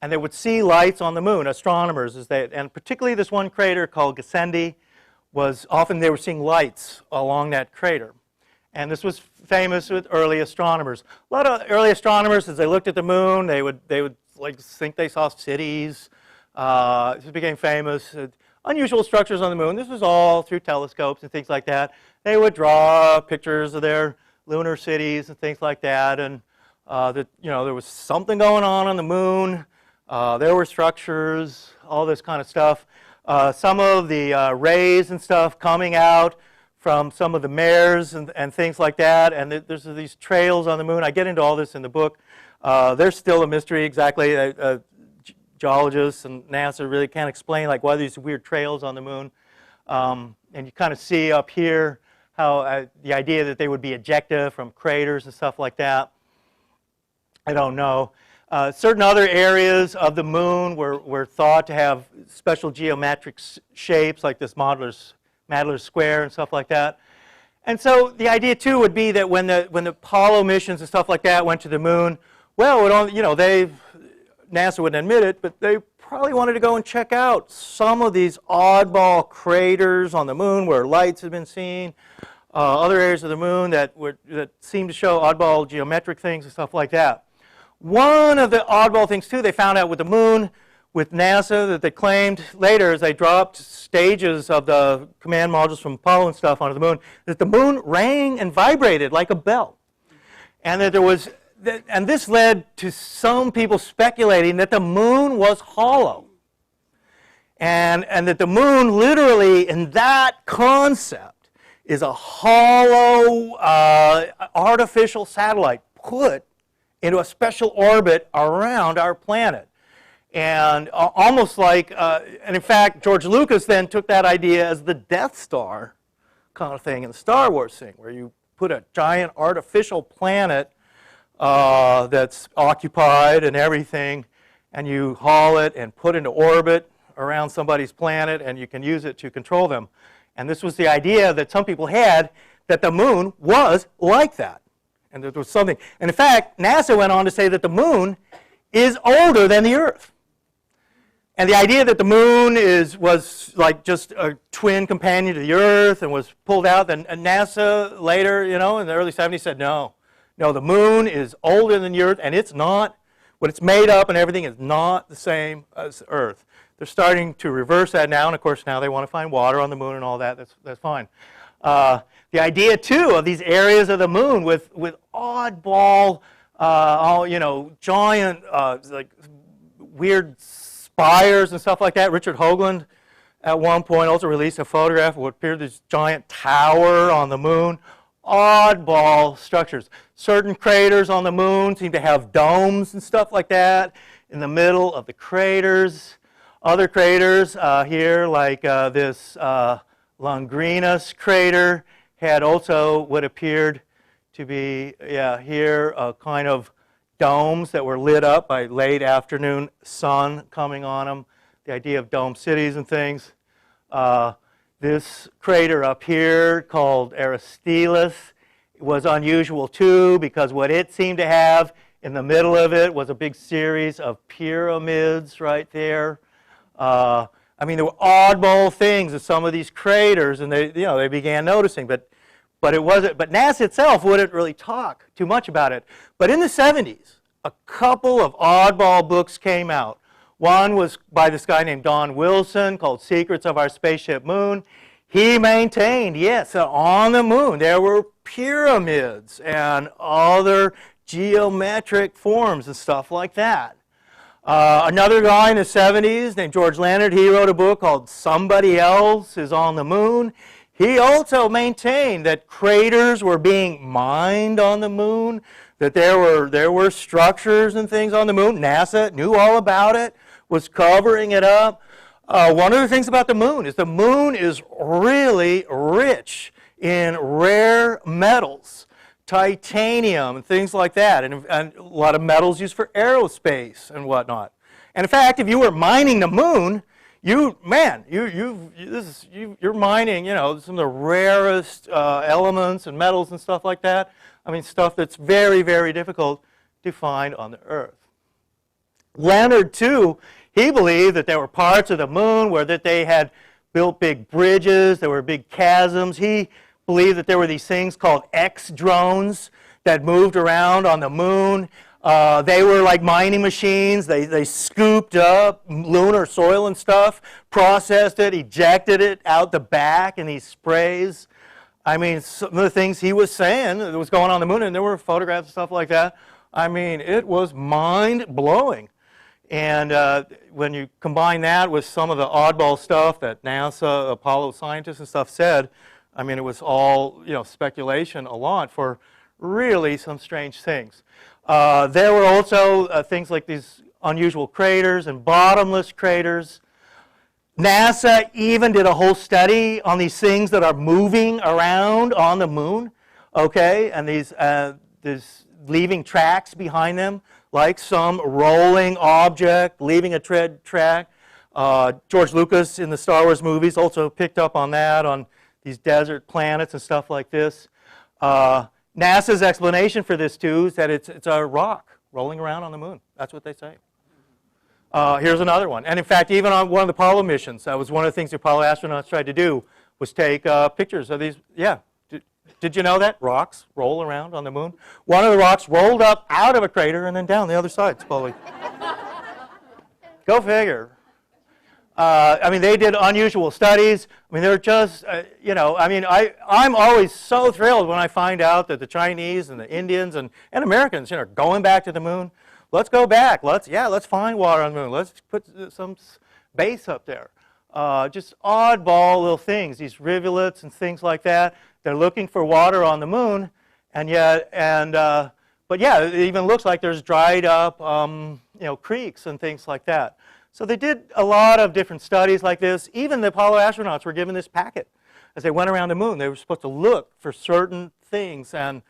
S1: And they would see lights on the moon, astronomers, and particularly this one crater called Gassendi, they were seeing lights along that crater. And this was famous with early astronomers. A lot of early astronomers, as they looked at the moon, they would like think they saw cities. This became famous. Unusual structures on the moon. This was all through telescopes and things like that. They would draw pictures of their lunar cities and things like that, and there was something going on the moon. There were structures, all this kind of stuff. Some of the rays and stuff coming out from some of the mares and things like that. And there's these trails on the moon. I get into all this in the book. There's still a mystery exactly. Geologists and NASA really can't explain why these weird trails on the moon. And you kind of see up here how the idea that they would be ejecta from craters and stuff like that. I don't know. Certain other areas of the moon were thought to have special geometric shapes, like this Madler's square and stuff like that. And so the idea too would be that when the Apollo missions and stuff like that went to the moon, well, NASA wouldn't admit it, but they probably wanted to go and check out some of these oddball craters on the moon where lights had been seen, other areas of the moon that seemed to show oddball geometric things and stuff like that. One of the oddball things, too, they found out with the moon, with NASA, that they claimed later as they dropped stages of the command modules from Apollo and stuff onto the moon, that the moon rang and vibrated like a bell. And that and this led to some people speculating that the moon was hollow. And that the moon literally, in that concept, is a hollow artificial satellite put into a special orbit around our planet. And almost like, and in fact, George Lucas then took that idea as the Death Star kind of thing in the Star Wars thing, where you put a giant artificial planet that's occupied and everything, and you haul it and put into orbit around somebody's planet, and you can use it to control them. And this was the idea that some people had, that the moon was like that. And there was something. And in fact, NASA went on to say that the moon is older than the Earth. And the idea that the moon was like just a twin companion to the Earth and was pulled out, and NASA later, in the early 70s said, no, the moon is older than the Earth, and it's not, what it's made up and everything is not the same as Earth. They're starting to reverse that now, and of course now they want to find water on the moon and all that. That's fine. The idea too of these areas of the moon with oddball, giant like weird spires and stuff like that. Richard Hoagland at one point also released a photograph of what appeared this giant tower on the moon. Oddball structures. Certain craters on the moon seem to have domes and stuff like that in the middle of the craters. Other craters here, like this Longinus crater, had also what appeared to be, here, kind of domes that were lit up by late afternoon sun coming on them. The idea of dome cities and things. This crater up here called Aristelis was unusual too, because what it seemed to have in the middle of it was a big series of pyramids right there. I mean, there were oddball things in some of these craters, and they began noticing, but it wasn't. But NASA itself wouldn't really talk too much about it. But in the 70s, a couple of oddball books came out. One was by this guy named Don Wilson called Secrets of Our Spaceship Moon. He maintained, yes, on the moon there were pyramids and other geometric forms and stuff like that. Another guy in the 70s named George Leonard, he wrote a book called Somebody Else is on the Moon. He also maintained that craters were being mined on the moon, that there were structures and things on the moon. NASA knew all about it, was covering it up. One of the things about the moon is really rich in rare metals. Titanium and things like that, and a lot of metals used for aerospace and whatnot. And in fact, if you were mining the moon, you're mining, some of the rarest elements and metals and stuff like that. I mean, stuff that's very, very difficult to find on the Earth. Leonard, too, he believed that there were parts of the moon where that they had built big bridges, there were big chasms. He believed that there were these things called X-drones that moved around on the moon. They were like mining machines. They scooped up lunar soil and stuff, processed it, ejected it out the back in these sprays. I mean, some of the things he was saying that was going on the moon, and there were photographs and stuff like that. I mean, it was mind-blowing. And when you combine that with some of the oddball stuff that NASA, Apollo scientists and stuff said, I mean, it was all, speculation a lot for really some strange things. There were also things like these unusual craters and bottomless craters. NASA even did a whole study on these things that are moving around on the moon, okay, and these leaving tracks behind them, like some rolling object leaving a tread track. George Lucas in the Star Wars movies also picked up on that, on these desert planets and stuff like this. NASA's explanation for this, too, is that it's a rock rolling around on the moon. That's what they say. Here's another one. And in fact, even on one of the Apollo missions, that was one of the things the Apollo astronauts tried to do, was take pictures of these. Yeah. Did you know that? Rocks roll around on the moon. One of the rocks rolled up out of a crater and then down the other side, supposedly. Go figure. I mean, they did unusual studies. I mean, they're just, I'm always so thrilled when I find out that the Chinese and the Indians and Americans, are going back to the moon. Let's go back. Let's find water on the moon. Let's put some base up there. Just oddball little things, these rivulets and things like that they're looking for water on the moon, and yet, but yeah, it even looks like there's dried up, creeks and things like that. So they did a lot of different studies like this. Even the Apollo astronauts were given this packet as they went around the moon. They were supposed to look for certain things and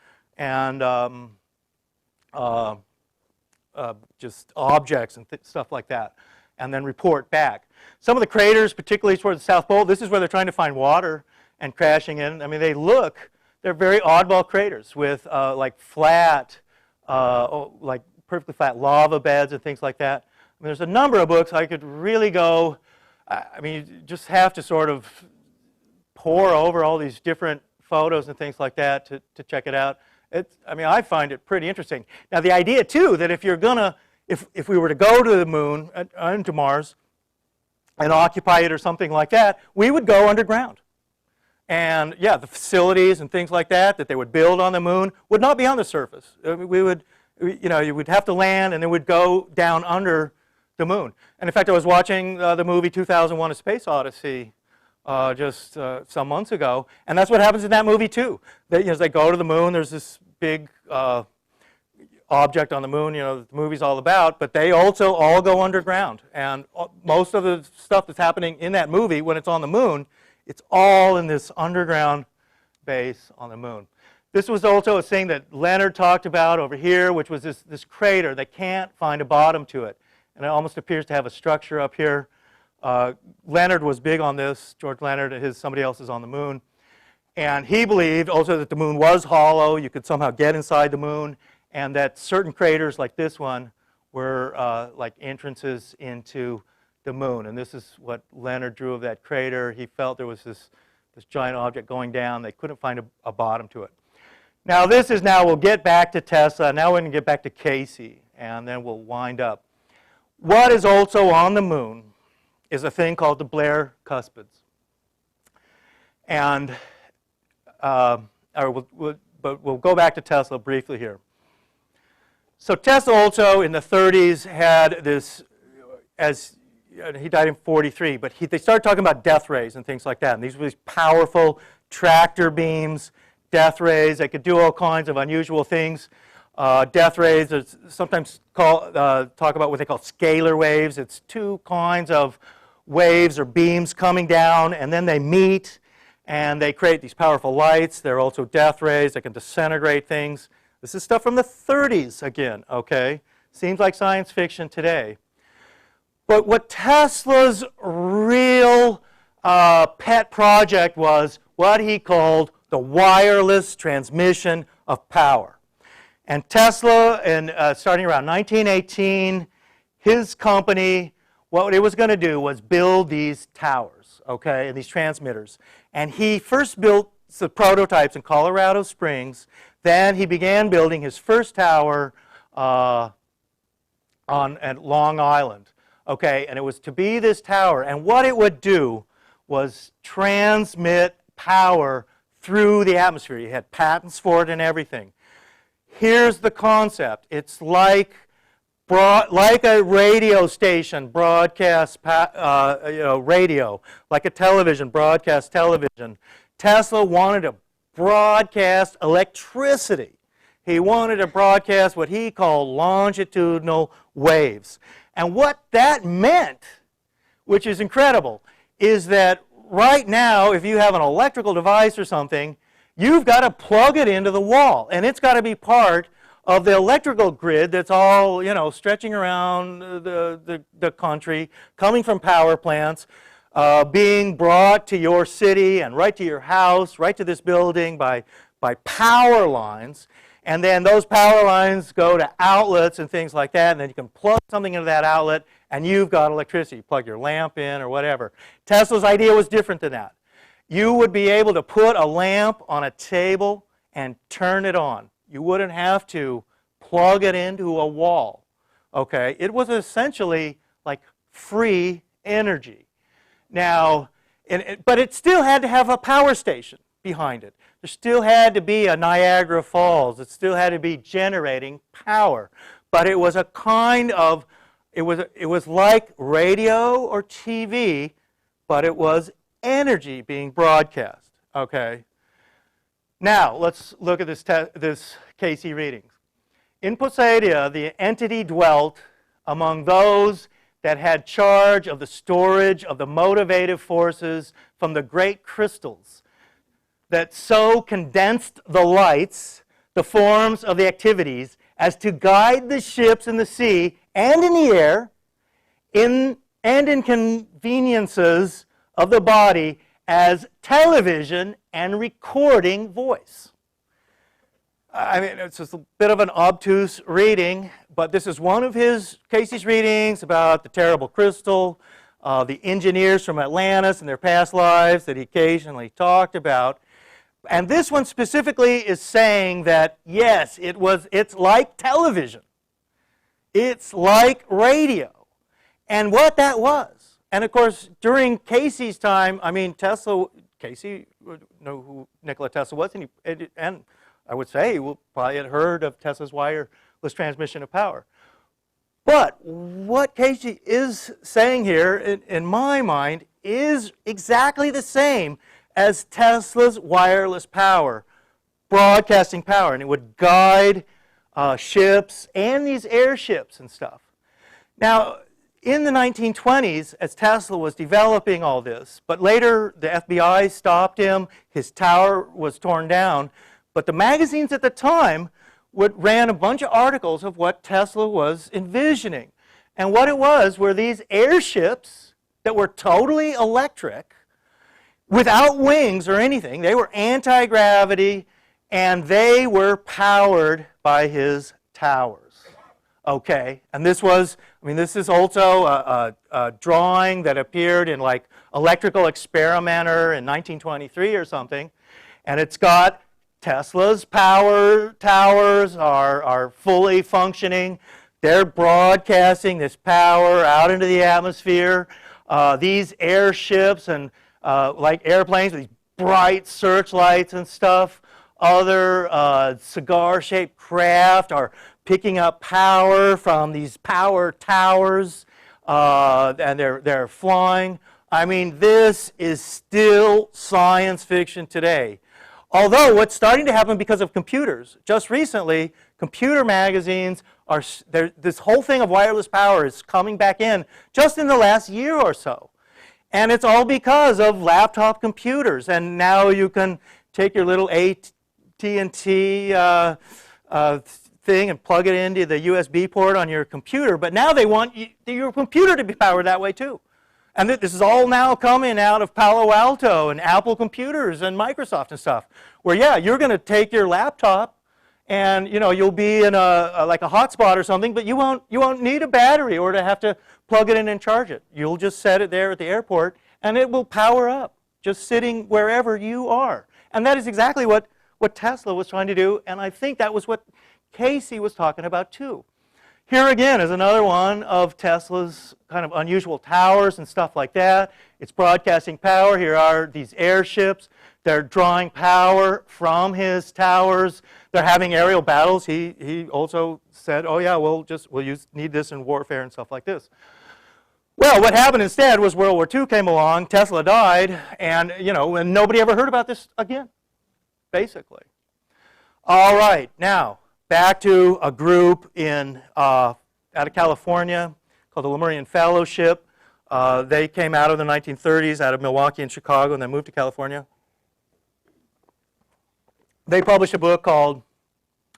S1: just objects and stuff like that, and then report back. Some of the craters, particularly towards the South Pole, this is where they're trying to find water and crashing in. I mean, they're very oddball craters with like flat, like perfectly flat lava beds and things like that. I mean, there's a number of books I could really go, I mean, you just have to sort of pore over all these different photos and things like that to check it out. I mean, I find it pretty interesting. Now, the idea, too, that if we were to go to the moon and to Mars and occupy it or something like that, we would go underground. And, yeah, the facilities and things like that they would build on the moon would not be on the surface. You would have to land and then we'd go down under the moon. And, in fact, I was watching the movie 2001: A Space Odyssey just some months ago, and that's what happens in that movie too. As they go to the moon, there's this big object on the moon, the movie's all about, but they also all go underground. And most of the stuff that's happening in that movie, when it's on the moon, it's all in this underground base on the moon. This was also a thing that Leonard talked about over here, which was this crater. They can't find a bottom to it, and it almost appears to have a structure up here. Leonard was big on this, George Leonard, and somebody else is on the moon. And he believed also that the moon was hollow, you could somehow get inside the moon, and that certain craters like this one were like entrances into the moon. And this is what Leonard drew of that crater. He felt there was this giant object going down. They couldn't find a bottom to it. Now we'll get back to Tesla. Now we're going to get back to Cayce, and then we'll wind up. What is also on the moon is a thing called the Blair cuspids. And we'll go back to Tesla briefly here. So Tesla also in the 30s had this, he died in 43, but they started talking about death rays and things like that. And these were these powerful tractor beams, death rays. They could do all kinds of unusual things. Death rays, sometimes talk about what they call scalar waves. It's two kinds of waves or beams coming down, and then they meet, and they create these powerful lights. They're also death rays. They can disintegrate things. This is stuff from the 30s again, okay? Seems like science fiction today. But what Tesla's real pet project was what he called the wireless transmission of power. And Tesla, starting around 1918, his company, what it was going to do was build these towers, okay, and these transmitters. And he first built the prototypes in Colorado Springs. Then he began building his first tower at Long Island, okay, and it was to be this tower. And what it would do was transmit power through the atmosphere. You had patents for it and everything. Here's the concept. It's like a radio station broadcast radio, like a television, broadcast television. Tesla wanted to broadcast electricity. He wanted to broadcast what he called longitudinal waves. And what that meant, which is incredible, is that right now, if you have an electrical device or something, you've got to plug it into the wall, and it's got to be part of the electrical grid that's all, stretching around the country, coming from power plants, being brought to your city and right to your house, right to this building by power lines. And then those power lines go to outlets and things like that, and then you can plug something into that outlet, and you've got electricity. You plug your lamp in or whatever. Tesla's idea was different than that. You would be able to put a lamp on a table and turn it on. You wouldn't have to plug it into a wall, okay? It was essentially like free energy. Now, but it still had to have a power station behind it. There still had to be a Niagara Falls. It still had to be generating power. But it was a kind of, it was like radio or TV, but it was energy being broadcast, okay? Now, let's look at this Cayce readings. In Poseidia, the entity dwelt among those that had charge of the storage of the motivative forces from the great crystals that so condensed the lights, the forms of the activities, as to guide the ships in the sea and in the air, and inconveniences of the body as television and recording voice. I mean, it's just a bit of an obtuse reading, but this is one of Cayce's readings about the terrible crystal, the engineers from Atlantis and their past lives that he occasionally talked about. And this one specifically is saying that, yes, it's like television. It's like radio. And what that was. And of course, during Cayce's time, I mean, Cayce would know who Nikola Tesla was, and I would say he probably had heard of Tesla's wireless transmission of power. But what Cayce is saying here, in my mind, is exactly the same as Tesla's wireless power, broadcasting power, and it would guide ships and these airships and stuff. Now, in the 1920s, as Tesla was developing all this, but later the FBI stopped him, his tower was torn down, but the magazines at the time ran a bunch of articles of what Tesla was envisioning. And what it was were these airships that were totally electric, without wings or anything. They were anti-gravity, and they were powered by his towers. Okay, and this is also a drawing that appeared in like Electrical Experimenter in 1923 or something, and it's got Tesla's power towers are fully functioning. They're broadcasting this power out into the atmosphere. These airships and like airplanes with these bright searchlights and stuff, other cigar-shaped craft are picking up power from these power towers, and they're flying. I mean, this is still science fiction today. Although what's starting to happen because of computers, just recently, computer magazines this whole thing of wireless power is coming back in just in the last year or so. And it's all because of laptop computers. And now you can take your little AT&T thing and plug it into the USB port on your computer. But now they want your computer to be powered that way too. And this is all now coming out of Palo Alto and Apple computers and Microsoft and stuff. Where, yeah, you're going to take your laptop and, you'll be in like a hotspot or something, but you won't need a battery or to have to plug it in and charge it. You'll just set it there at the airport and it will power up, just sitting wherever you are. And that is exactly what Tesla was trying to do, and I think that was what Cayce was talking about too. Here again is another one of Tesla's kind of unusual towers and stuff like that. It's broadcasting power. Here are these airships. They're drawing power from his towers. They're having aerial battles. He also said, oh yeah, we'll need this in warfare and stuff like this. Well, what happened instead was World War II came along, Tesla died, and and nobody ever heard about this again, basically. All right, now back to a group out of California called the Lemurian Fellowship. They came out of the 1930s, out of Milwaukee and Chicago, and then moved to California. They published a book called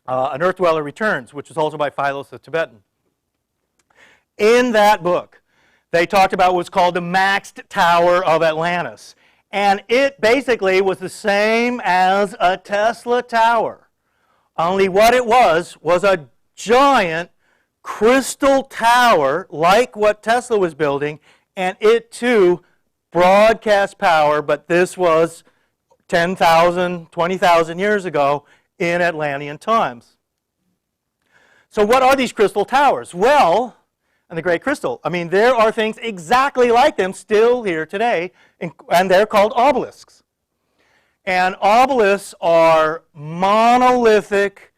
S1: An Earth Dweller Returns, which was also by Philos the Tibetan. In that book, they talked about what's called the Maxed Tower of Atlantis. And it basically was the same as a Tesla tower. Only what it was a giant crystal tower like what Tesla was building, and it too broadcast power, but this was 10,000, 20,000 years ago in Atlantean times. So what are these crystal towers? Well, and the Great Crystal, I mean, there are things exactly like them still here today, and they're called obelisks. And obelisks are monolithic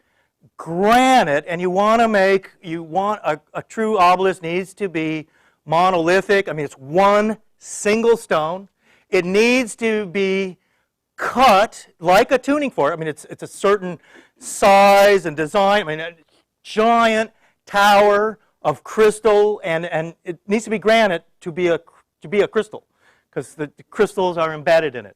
S1: granite, and you want a true obelisk needs to be monolithic. I mean, it's one single stone. It needs to be cut like a tuning fork. I mean, it's a certain size and design. I mean, a giant tower of crystal, and it needs to be granite to be a crystal, because the crystals are embedded in it.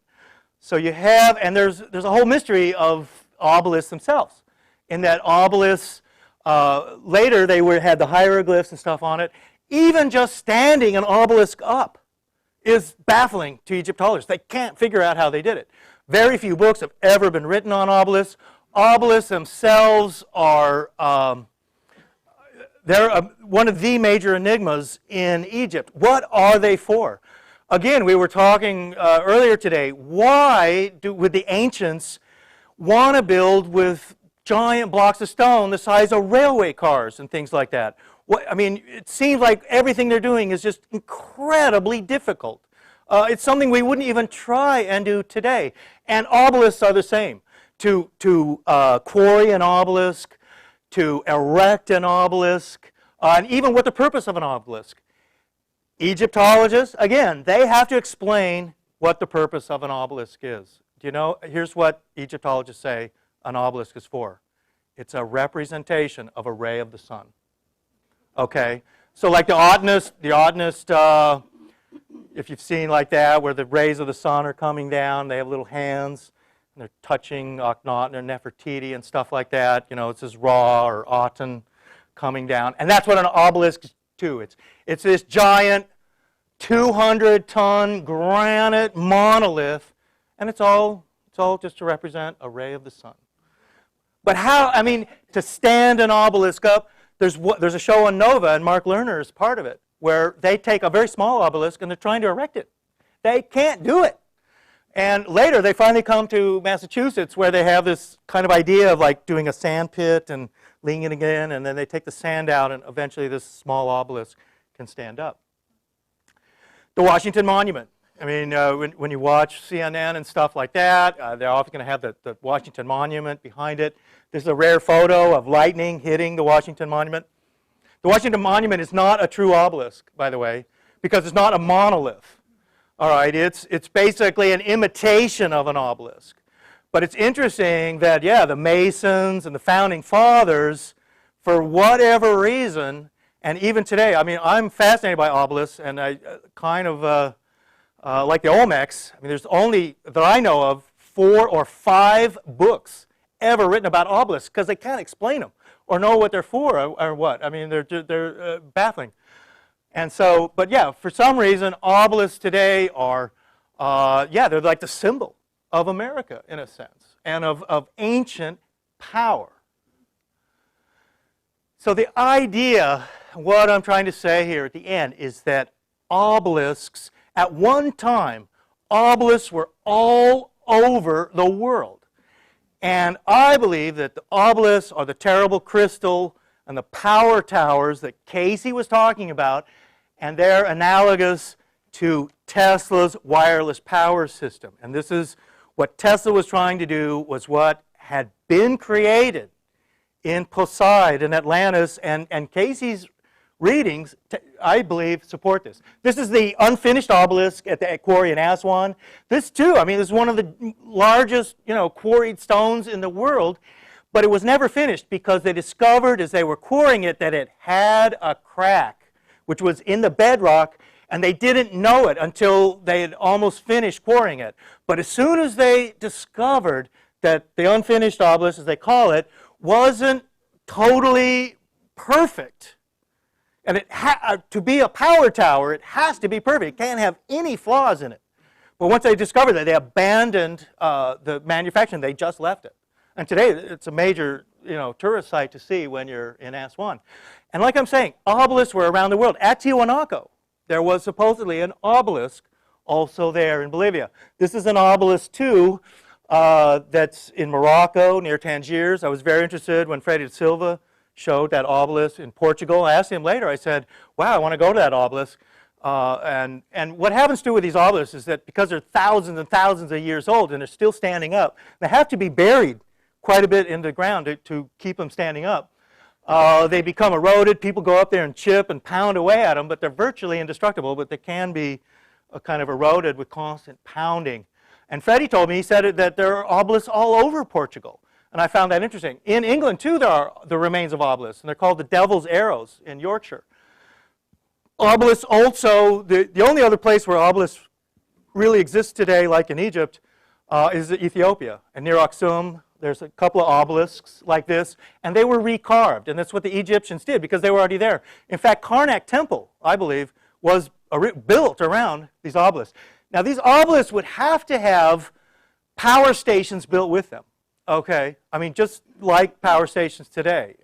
S1: So you have, and there's a whole mystery of obelisks themselves, in that obelisks, later they had the hieroglyphs and stuff on it. Even just standing an obelisk up is baffling to Egyptologists. They can't figure out how they did it. Very few books have ever been written on obelisks. Obelisks themselves are they're one of the major enigmas in Egypt. What are they for? Again, we were talking earlier today, why would the ancients want to build with giant blocks of stone the size of railway cars and things like that? I mean, it seems like everything they're doing is just incredibly difficult. It's something we wouldn't even try and do today. And obelisks are the same. To quarry an obelisk, to erect an obelisk, and even what the purpose of an obelisk. Egyptologists, again, they have to explain what the purpose of an obelisk is. Do you know? Here's what Egyptologists say an obelisk is for. It's a representation of a ray of the sun. Okay? So like the Atenist, if you've seen like that, where the rays of the sun are coming down, they have little hands, and they're touching Akhenaten or Nefertiti and stuff like that. You know, it's this Ra or Aten coming down. And that's what an obelisk is too. It's this giant 200-ton granite monolith, and it's all just to represent a ray of the sun. But how, I mean, to stand an obelisk up, there's a show on Nova, and Mark Lerner is part of it, where they take a very small obelisk and they're trying to erect it. They can't do it. And later they finally come to Massachusetts, where they have this kind of idea of like doing a sand pit and leaning it in, and then they take the sand out, and eventually this small obelisk can stand up. The Washington Monument. I mean, when you watch CNN and stuff like that, they're often going to have the Washington Monument behind it. This is a rare photo of lightning hitting the Washington Monument. The Washington Monument is not a true obelisk, by the way, because it's not a monolith. All right, it's basically an imitation of an obelisk. But it's interesting that, yeah, the Masons and the Founding Fathers, for whatever reason, and even today, I mean, I'm fascinated by obelisks, and I kind of, like the Olmecs, I mean, there's only, that I know of, 4 or 5 books ever written about obelisks, because they can't explain them or know what they're for or what. I mean, they're baffling. And so, but yeah, for some reason, obelisks today are, they're like the symbol of America, in a sense, and of ancient power. So the idea, what I'm trying to say here at the end, is that obelisks, at one time, obelisks were all over the world. And I believe that the obelisks are the terrible crystal and the power towers that Cayce was talking about, and they're analogous to Tesla's wireless power system. And this is what Tesla was trying to do, was what had been created in Poseid in Atlantis, and Cayce's readings, I believe, support this. This is the unfinished obelisk at the quarry in Aswan. This too, I mean, this is one of the largest, quarried stones in the world, but it was never finished because they discovered as they were quarrying it that it had a crack, which was in the bedrock, and they didn't know it until they had almost finished quarrying it. But as soon as they discovered that the unfinished obelisk, as they call it, wasn't totally perfect, and to be a power tower, it has to be perfect. It can't have any flaws in it. But once they discovered that, they abandoned the manufacturing. They just left it. And today, it's a major tourist site to see when you're in Aswan. And like I'm saying, obelisks were around the world. At Tiwanaku, there was supposedly an obelisk also there in Bolivia. This is an obelisk, too, that's in Morocco, near Tangiers. I was very interested when Freire de Silva showed that obelisk in Portugal. I asked him later, I said, wow, I want to go to that obelisk. And what happens to with these obelisks is that because they're thousands and thousands of years old and they're still standing up, they have to be buried quite a bit in the ground to keep them standing up. They become eroded. People go up there and chip and pound away at them, but they're virtually indestructible, but they can be kind of eroded with constant pounding. And Freddie told me, he said that there are obelisks all over Portugal. And I found that interesting. In England, too, there are the remains of obelisks, and they're called the Devil's Arrows in Yorkshire. Obelisks also, the only other place where obelisks really exist today, like in Egypt, is Ethiopia. And near Aksum, there's a couple of obelisks like this, and they were recarved. And that's what the Egyptians did, because they were already there. In fact, Karnak Temple, I believe, was built around these obelisks. Now, these obelisks would have to have power stations built with them, okay? I mean, just like power stations today,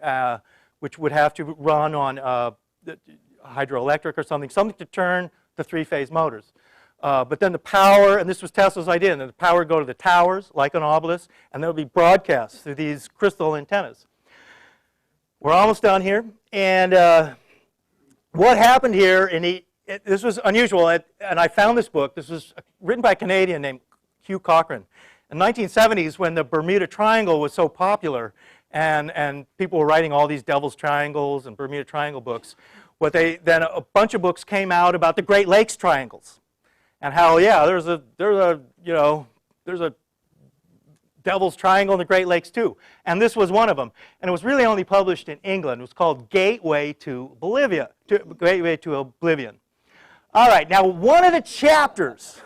S1: which would have to run on hydroelectric or something to turn the three-phase motors. But then the power, and this was Tesla's idea, and the power would go to the towers, like an obelisk, and that would be broadcast through these crystal antennas. We're almost done here, and what happened here, this was unusual, and I found this book. This was written by a Canadian named Hugh Cochrane. In the 1970s, when the Bermuda Triangle was so popular, and people were writing all these Devil's Triangles and Bermuda Triangle books, then a bunch of books came out about the Great Lakes Triangles. And how, yeah, there's a Devil's Triangle in the Great Lakes too. And this was one of them. And it was really only published in England. It was called Gateway to Oblivion. All right, now one of the chapters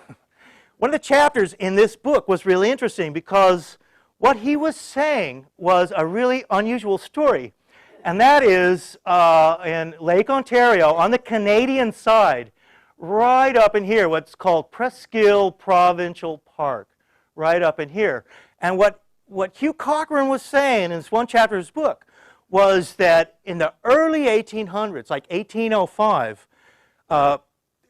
S1: in this book was really interesting, because what he was saying was a really unusual story. And that is in Lake Ontario, on the Canadian side, right up in here, what's called Presqu'île Provincial Park, right up in here. And what Hugh Cochrane was saying in this one chapter of his book was that in the early 1800s, like 1805,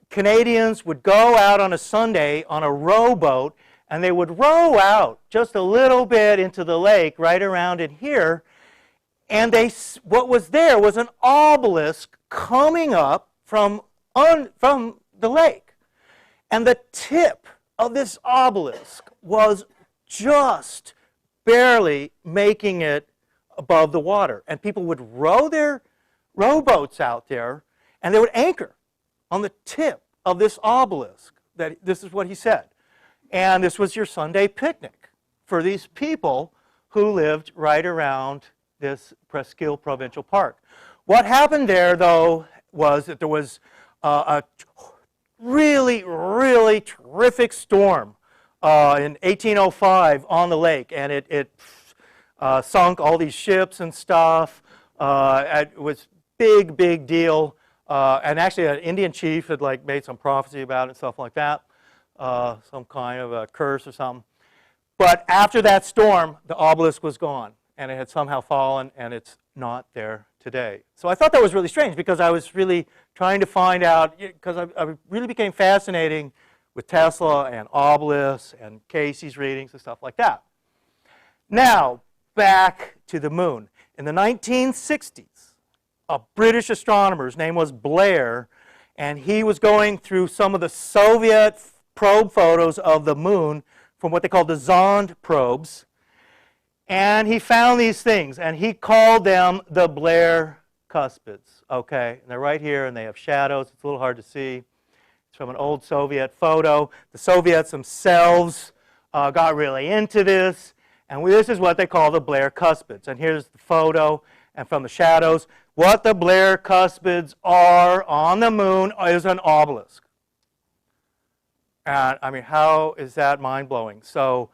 S1: Canadians would go out on a Sunday on a rowboat, and they would row out just a little bit into the lake right around in here, and what was there was an obelisk coming up from the lake. And the tip of this obelisk was just barely making it above the water. And people would row their rowboats out there, and they would anchor on the tip of this obelisk. This is what he said. And this was your Sunday picnic for these people who lived right around this Presqu'île Provincial Park. What happened there, though, was that there was a really, really terrific storm in 1805 on the lake, and it sunk all these ships and stuff. It was big deal, and actually an Indian chief had made some prophecy about it and stuff like that, some kind of a curse or something. But after that storm, the obelisk was gone, and it had somehow fallen, and it's not there today. So I thought that was really strange, because I was really trying to find out, because I really became fascinating with Tesla and obelisks and Cayce's readings and stuff like that. Now, back to the moon. In the 1960s, a British astronomer, his name was Blair, and he was going through some of the Soviet probe photos of the moon from what they called the Zond probes, and he found these things, and he called them the Blair cuspids, okay? And they're right here, and they have shadows. It's a little hard to see. It's from an old Soviet photo. The Soviets themselves got really into this, and this is what they call the Blair cuspids. And here's the photo, and from the shadows, what the Blair cuspids are on the moon is an obelisk. And, I mean, how is that mind-blowing? So,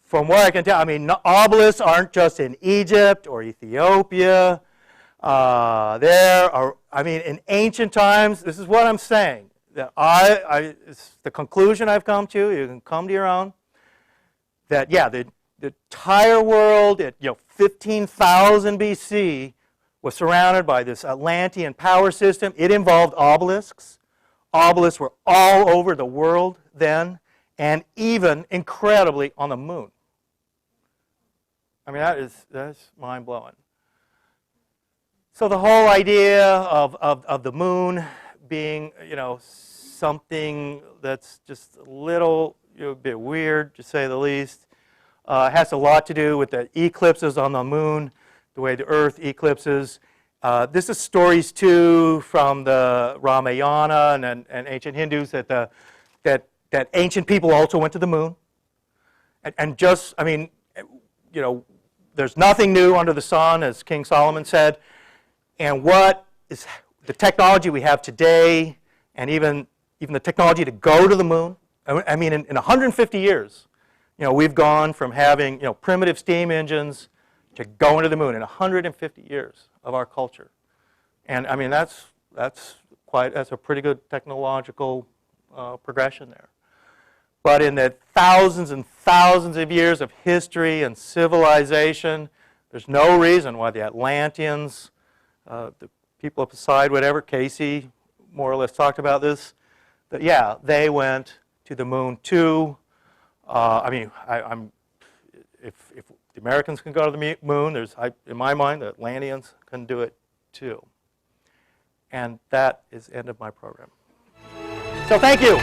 S1: from what I can tell, I mean, obelisks aren't just in Egypt or Ethiopia. In ancient times, this is what I'm saying. That it's the conclusion I've come to. You can come to your own. That, yeah, the entire world at 15,000 BC was surrounded by this Atlantean power system. It involved obelisks. Obelisks were all over the world then, and even, incredibly, on the moon. I mean, that's mind-blowing. So the whole idea of the moon being, something that's just a little bit weird, to say the least, has a lot to do with the eclipses on the moon, the way the Earth eclipses. This is stories, too, from the Ramayana and ancient Hindus that ancient people also went to the moon. And just, I mean, you know, there's nothing new under the sun, as King Solomon said. And what is the technology we have today, and even the technology to go to the moon? I mean, in 150 years, you know, we've gone from having, you know, primitive steam engines to going to the moon in 150 years of our culture. And I mean, that's a pretty good technological progression there. But in the thousands and thousands of years of history and civilization, there's no reason why the Atlanteans, the people up the side, whatever, Cayce more or less talked about this, that yeah, they went to the moon too. I mean, if the Americans can go to the moon, in my mind, the Atlanteans can do it too. And that is the end of my program. So thank you.